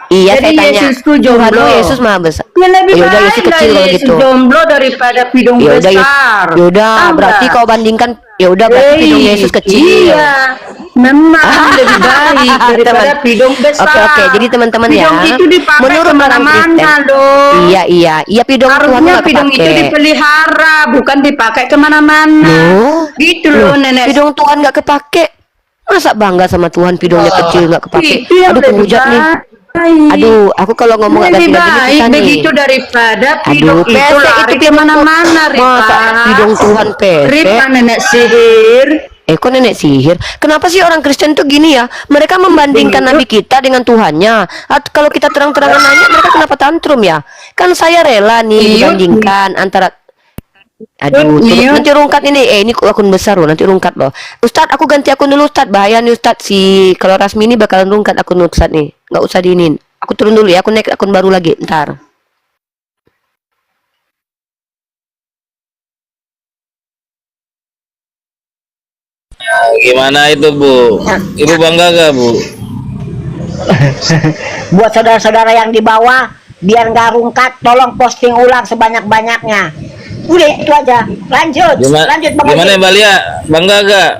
Iya, Jadi saya tanya. Yesusku Tuhanmu jomblo. Yesus maha besar. Ya lebih Ya udah, baik Yesus lah kecil kalau Yesus gitu. jomblo daripada hidung Ya udah, besar. ya udah. Tahu Berarti nggak? kau bandingkan. Ya udah, berarti hidung Yesus kecil. Iya. Memang lebih baik daripada Teman. hidung besar. Oke. Jadi teman-teman ya. Hidung itu dipakai Menurut orang kemana-mana Kristen. loh. Iya, hidung Tuhan Harusnya nggak hidung itu kepake. dipelihara, bukan dipakai kemana-mana. Loh? Gitu loh nenek. Hidung Tuhan nggak kepake. Masa bangga sama Tuhan hidungnya kecil nggak kepake? Itu yang Aduh, lebih penghujat nih. baik. Aduh, aku kalau ngomong agak Lebih gini baik susah nih. begitu daripada Aduh, hidung itu pesek lari itu hidung kemana-mana, Tuhan. Masa hidung Tuhan pesek? Ripa nenek sihir kok nenek sihir? Kenapa sih orang Kristen tuh gini ya? Mereka membandingkan nabi kita dengan Tuhannya. Kalau kita terang-terangan nanya, mereka kenapa tantrum ya? Kan saya rela nih dibandingkan antara. Aduh, nanti rungkat ini akun besar loh, nanti rungkat loh. Ustadz, aku ganti akun dulu Ustadz, bahaya nih Ustadz, kalau Rasmi ini bakalan rungkat akun Ustadz nih. Nggak usah diinin. Aku turun dulu ya, aku naik akun baru lagi, ntar. Gimana itu Bu? Ibu bangga gak Bu? Buat saudara-saudara yang di bawah, biar nggak rungkat, tolong posting ulang sebanyak-banyaknya. Udah itu aja. Lanjut. Lanjut Bang. Gimana Mbak Lia? Bangga gak?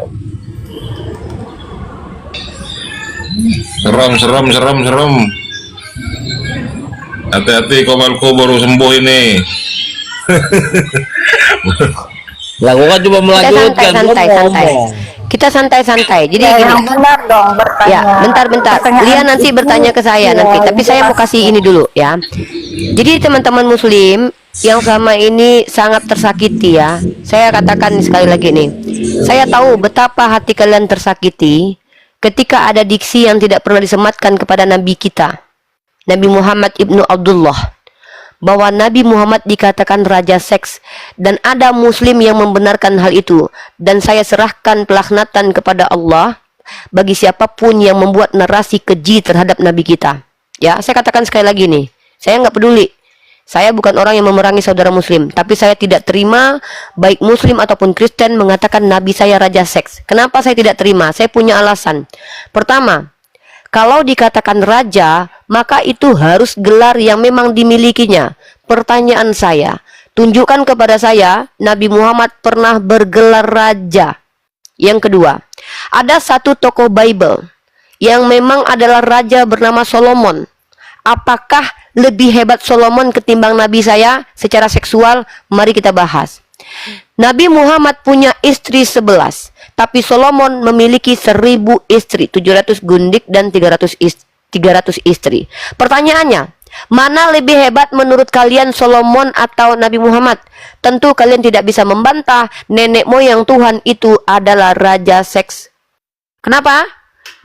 Serem. Hati-hati, kobalku baru sembuh ini. Lah gua kan coba melanjutkan. Kita santai-santai. Jadi gini. Yang benar dong bertanya. Ya, bentar. Lia nanti bertanya ke saya nanti, tapi saya mau kasih ini dulu ya. Jadi teman-teman muslim yang selama ini sangat tersakiti ya. Saya katakan sekali lagi nih. Saya tahu betapa hati kalian tersakiti ketika ada diksi yang tidak pernah disematkan kepada nabi kita, Nabi Muhammad ibnu Abdullah, bahwa Nabi Muhammad dikatakan raja seks, dan ada muslim yang membenarkan hal itu. Dan saya serahkan pelaknatan kepada Allah bagi siapapun yang membuat narasi keji terhadap Nabi kita. Ya, saya katakan sekali lagi nih, saya nggak peduli. Saya bukan orang yang memerangi saudara muslim, tapi saya tidak terima baik muslim ataupun Kristen mengatakan Nabi saya raja seks. Kenapa saya tidak terima? Saya punya alasan. Pertama, kalau dikatakan raja, maka itu harus gelar yang memang dimilikinya. Pertanyaan saya, tunjukkan kepada saya Nabi Muhammad pernah bergelar raja. Yang kedua, ada satu tokoh Bible yang memang adalah raja bernama Solomon. Apakah lebih hebat Solomon ketimbang Nabi saya secara seksual? Mari kita bahas. Nabi Muhammad punya istri 11, tapi Solomon memiliki 1000 istri, 700 gundik dan 300 istri. Pertanyaannya, mana lebih hebat menurut kalian, Solomon atau Nabi Muhammad? Tentu kalian tidak bisa membantah nenek moyang Tuhan itu adalah raja seks. Kenapa?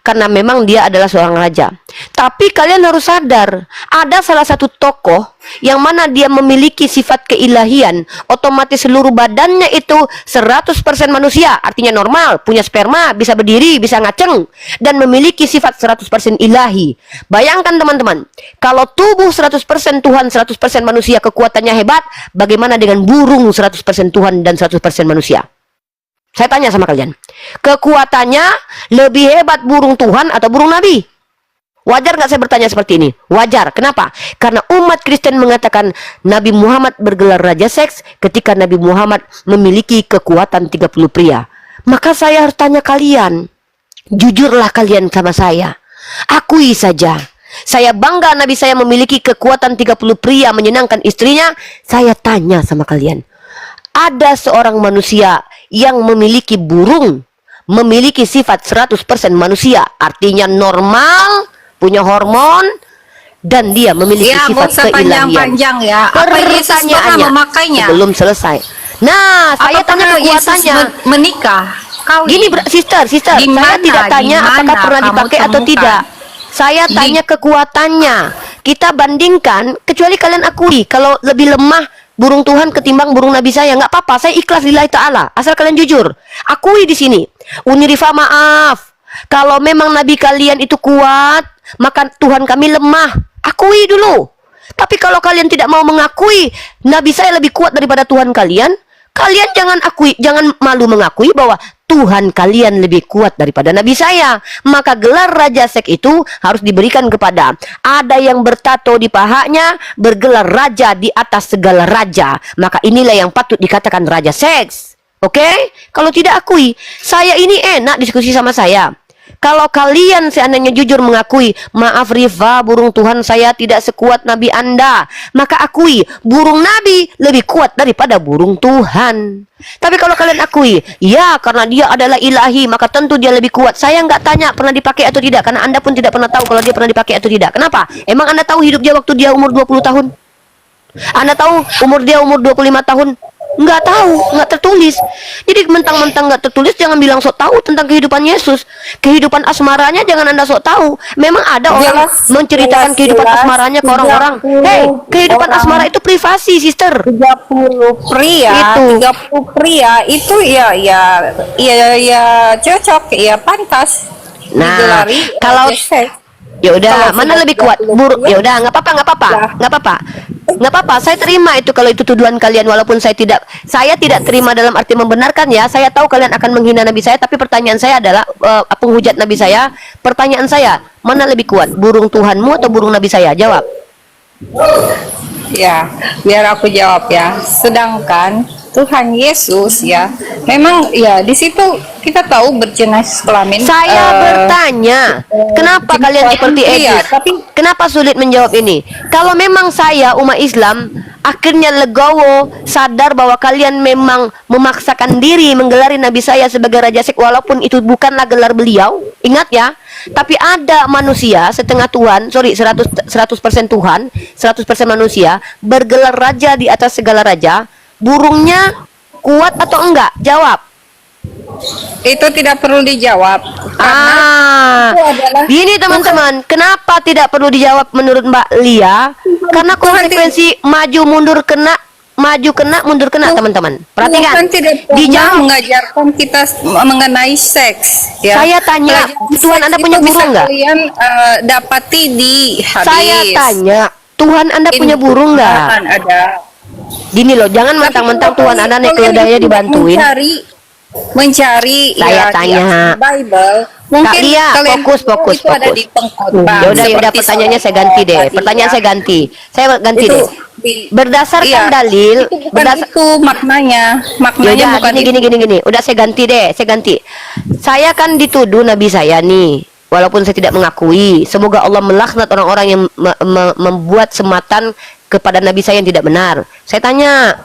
Karena memang dia adalah seorang raja. Tapi kalian harus sadar, ada salah satu tokoh yang mana dia memiliki sifat keilahian, otomatis seluruh badannya itu 100% manusia, artinya normal, punya sperma, bisa berdiri, bisa ngaceng, dan memiliki sifat 100% ilahi. Bayangkan teman-teman, kalau tubuh 100% Tuhan, 100% manusia, kekuatannya hebat, bagaimana dengan burung 100% Tuhan dan 100% manusia? Saya tanya sama kalian, kekuatannya lebih hebat burung Tuhan atau burung Nabi? Wajar nggak saya bertanya seperti ini? Wajar. Kenapa? Karena umat Kristen mengatakan Nabi Muhammad bergelar raja seks ketika Nabi Muhammad memiliki kekuatan 30 pria. Maka saya harus tanya kalian, jujurlah kalian sama saya. Akui saja, saya bangga Nabi saya memiliki kekuatan 30 pria menyenangkan istrinya. Saya tanya sama kalian, ada seorang manusia yang memiliki burung, memiliki sifat 100% manusia, artinya normal, punya hormon, dan dia memiliki sifat keilahian. Panjang-panjang ya. Apa Yesus pernah memakainya? Belum selesai. Nah, saya tanya kekuatannya. Menikah, kawin. Gini, sister, saya tidak tanya apakah pernah dipakai atau tidak. Saya tanya kekuatannya. Kita bandingkan, kecuali kalian akui kalau lebih lemah burung Tuhan ketimbang burung Nabi saya, nggak apa-apa, saya ikhlas lillahi ta'ala, asal kalian jujur. Akui di sini. Uni Rifa, maaf, kalau memang Nabi kalian itu kuat, maka Tuhan kami lemah. Akui dulu. Tapi kalau kalian tidak mau mengakui Nabi saya lebih kuat daripada Tuhan kalian, kalian jangan malu mengakui bahwa Tuhan kalian lebih kuat daripada Nabi saya. Maka gelar raja seks itu harus diberikan kepada ada yang bertato di pahanya, bergelar raja di atas segala raja. Maka inilah yang patut dikatakan raja seks. Oke? Kalau tidak akui, saya ini enak diskusi sama saya. Kalau kalian seandainya jujur mengakui, maaf Rifa, burung Tuhan saya tidak sekuat Nabi Anda, maka akui, burung Nabi lebih kuat daripada burung Tuhan. Tapi kalau kalian akui, ya karena dia adalah ilahi, maka tentu dia lebih kuat. Saya nggak tanya pernah dipakai atau tidak, karena Anda pun tidak pernah tahu kalau dia pernah dipakai atau tidak. Kenapa? Emang Anda tahu hidup dia waktu dia umur 20 tahun? Anda tahu umur dia umur 25 tahun? Nggak tahu, nggak tertulis. Jadi mentang-mentang nggak tertulis, jangan bilang sok tahu tentang kehidupan Yesus. Kehidupan asmaranya jangan Anda sok tahu. Memang ada orang menceritakan kehidupan asmaranya ke orang-orang. Hei, kehidupan asmara itu privasi, sister. 30 pria, Itu. 30 pria itu ya cocok, ya pantas Nah, digelari kalau seks. ya udah, Kalau mana sudah lebih kuat? 32, Ya udah, nggak apa-apa, nggak apa-apa, nggak apa-apa, nggak apa-apa. Saya terima itu kalau itu tuduhan kalian, walaupun saya tidak terima dalam arti membenarkan ya. Saya tahu kalian akan menghina Nabi saya, tapi pertanyaan saya adalah penghujat Nabi saya. Pertanyaan saya, mana lebih kuat, burung Tuhanmu atau burung Nabi saya? Jawab. Ya, biar aku jawab ya. Sedangkan Tuhan Yesus ya, memang ya di situ kita tahu berjenis kelamin. Saya bertanya, kenapa kalian seperti pria, Edis? tapi Kenapa sulit menjawab ini? Kalau memang saya umat Islam akhirnya legowo, sadar bahwa kalian memang memaksakan diri menggelari Nabi saya sebagai Raja Sek, walaupun itu bukanlah gelar beliau. Ingat ya, tapi ada manusia setengah Tuhan, 100% Tuhan, 100% manusia, bergelar raja di atas segala raja. Burungnya kuat atau enggak? Jawab. itu tidak perlu dijawab karena itu adalah Gini teman-teman, kenapa tidak perlu dijawab menurut Mbak Lia? Karena konsekuensi maju mundur kena, mundur kena, teman-teman. Perhatikan. Tuhan tidak pernah Dijawab. mengajarkan kita mengenai seks. Ya. Saya tanya, Pelajaran Tuhan seks Anda punya itu bisa burung nggak? Kalian dapati di hadis. Saya tanya, Tuhan Anda punya burung nggak? Kan ada. Gini loh, jangan mentang-mentang Tuhan Anda naik keledainya dibantuin. Mencari Saya ya, tanya. di Bible. Mungkin Lia, kalian fokus. itu ada di pengkhotbah. Ya udah, seperti pertanyaannya saya ganti deh. tadi, Pertanyaan ya. saya ganti. Saya ganti Itu deh. Berdasarkan dalil, itu bukan itu maknanya. Maknanya Yaudah, bukan gini. Udah saya ganti deh, saya ganti. Saya kan dituduh Nabi saya nih, walaupun saya tidak mengakui. Semoga Allah melaknat orang-orang yang membuat sematan kepada Nabi saya yang tidak benar. Saya tanya,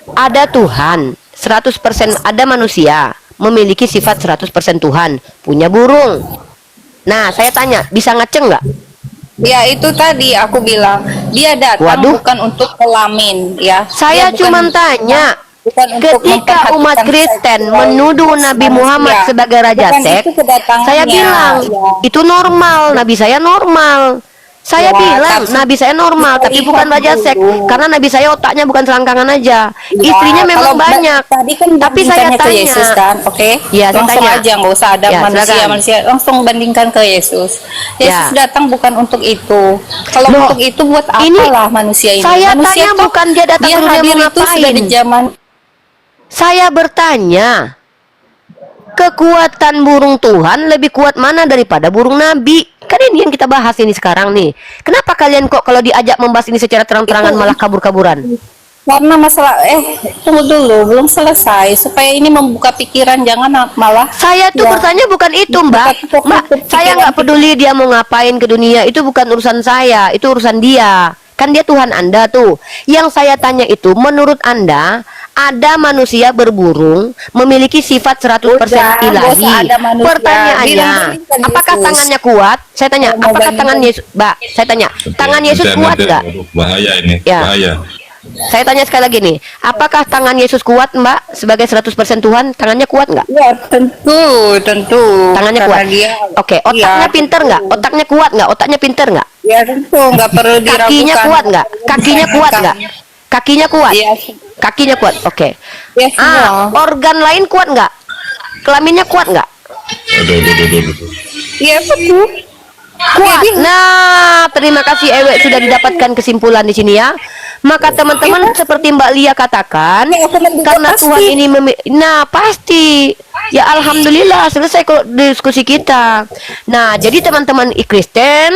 ada Tuhan, 100% ada manusia, memiliki sifat 100% Tuhan, punya burung. Nah, saya tanya, bisa ngaceng nggak? Ya itu tadi aku bilang dia datang Waduh. bukan untuk kelamin ya. Saya Dia cuma bukan- tanya, bukan untuk ketika umat memperhatikan Kristen seksual menuduh Nabi manusia. Muhammad sebagai Raja Bukan Seks, itu kedatangannya, saya bilang ya. itu normal, Nabi saya normal. Saya Ya, bilang Nabi saya normal, tapi bukan Raja Seks, karena Nabi saya otaknya bukan selangkangan aja. Istrinya memang kalau banyak. Tadi kan Tapi saya bandingkannya ke tanya, Yesus kan, oke? Ya, saya Langsung tanya. aja nggak usah ada Ya, silakan. manusia, langsung bandingkan ke Yesus. Yesus Ya. datang bukan untuk itu. Kalau Loh, untuk itu buat ini apalah manusia ini? saya Manusia tanya tuh, bukan dia datang ke dunia hadir mau itu sudah di ngapain. zaman Saya bertanya, kekuatan burung Tuhan lebih kuat mana daripada burung Nabi? Kan ini yang kita bahas ini sekarang nih. Kenapa kalian kok kalau diajak membahas ini secara terang-terangan malah kabur-kaburan? karena masalah tunggu dulu belum selesai supaya ini membuka pikiran jangan malah Saya tuh ya, bertanya bukan itu, Mbak. Mbak, saya nggak peduli dia mau ngapain ke dunia. Itu bukan urusan saya, itu urusan dia. Kan dia Tuhan Anda tuh. Yang saya tanya itu, menurut Anda, ada manusia berburung memiliki sifat 100% ilahi. Pertanyaannya, apakah tangannya kuat? Saya tanya, apakah tangan Yesus, Mbak? Saya tanya, tangan Yesus kuat nggak? Bahaya ini, Ya. bahaya. Saya tanya sekali lagi nih, apakah tangan Yesus kuat, Mbak? Sebagai 100% Tuhan, tangannya kuat nggak? ya tentu Tangannya karena kuat. dia, Oke, otaknya iya, pinter nggak? Otaknya kuat nggak? Otaknya pinter nggak? ya tentu nggak perlu diragukan. Kakinya kuat nggak? Kakinya kuat nggak? Kakinya kuat? Iya. Kakinya kuat. Oke. Ya, semua. Organ lain kuat nggak? Kelaminnya kuat nggak? Aduh. Iya betul. Kuat. Nah, terima kasih Ewe sudah didapatkan kesimpulan di sini ya. Maka teman-teman seperti Mbak Lia katakan, karena Tuhan ini nah pasti ya alhamdulillah selesai kok diskusi kita. Nah, jadi teman-teman Kristen,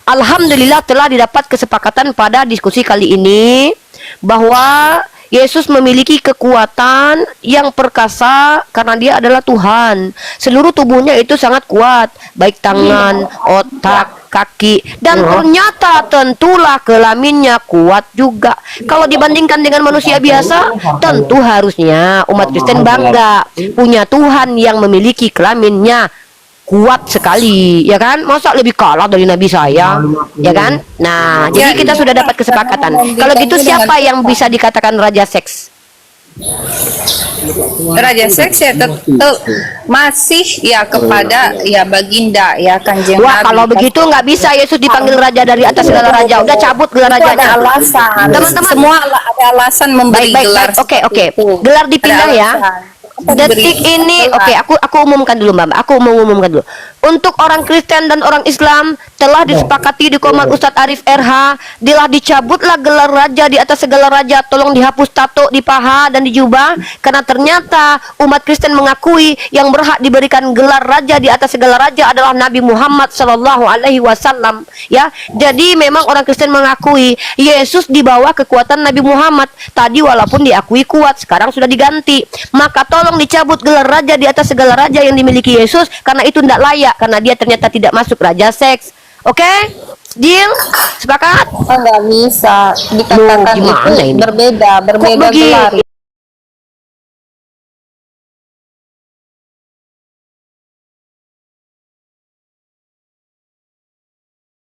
alhamdulillah telah didapat kesepakatan pada diskusi kali ini bahwa Yesus memiliki kekuatan yang perkasa karena dia adalah Tuhan. Seluruh tubuhnya itu sangat kuat, baik tangan, otak, kaki, dan ternyata tentulah kelaminnya kuat juga. Kalau dibandingkan dengan manusia biasa, tentu harusnya umat Kristen bangga punya Tuhan yang memiliki kelaminnya kuat sekali, ya kan? Masa lebih kalah dari Nabi saya, ya kan? Nah, jadi kita sudah dapat kesepakatan. Kalau gitu siapa yang bisa dikatakan Raja Seks? Raja seks ya masih ya kepada ya baginda ya kanjeng Wah, Nabi. kalau begitu nggak bisa Yesus dipanggil raja dari atas segala raja. Udah cabut gelar Itu ada rajanya. alasan. Teman-teman. Semua ada alasan memberi Baik, baik, gelar. baik. Oke, oke. seperti itu. Gelar dipindah Ada ya. alasan. Detik ini, oke, aku umumkan dulu, Mbak. Aku mau umumkan dulu. Untuk orang Kristen dan orang Islam telah disepakati di Komar Ustadz Arif RH, telah dicabutlah gelar raja di atas segala raja. Tolong dihapus tato di paha dan di jubah, karena ternyata umat Kristen mengakui yang berhak diberikan gelar raja di atas segala raja adalah Nabi Muhammad Shallallahu Alaihi Wasallam. Ya, jadi memang orang Kristen mengakui Yesus di bawah kekuatan Nabi Muhammad. Tadi walaupun diakui kuat, sekarang sudah diganti. Maka tolong dicabut gelar raja di atas segala raja yang dimiliki Yesus, karena itu tidak layak, karena dia ternyata tidak masuk raja seks. Oke? Deal? Sepakat? Oh, nggak bisa dikatakan Loh, gimana itu ini? berbeda Kok begitu? gelar.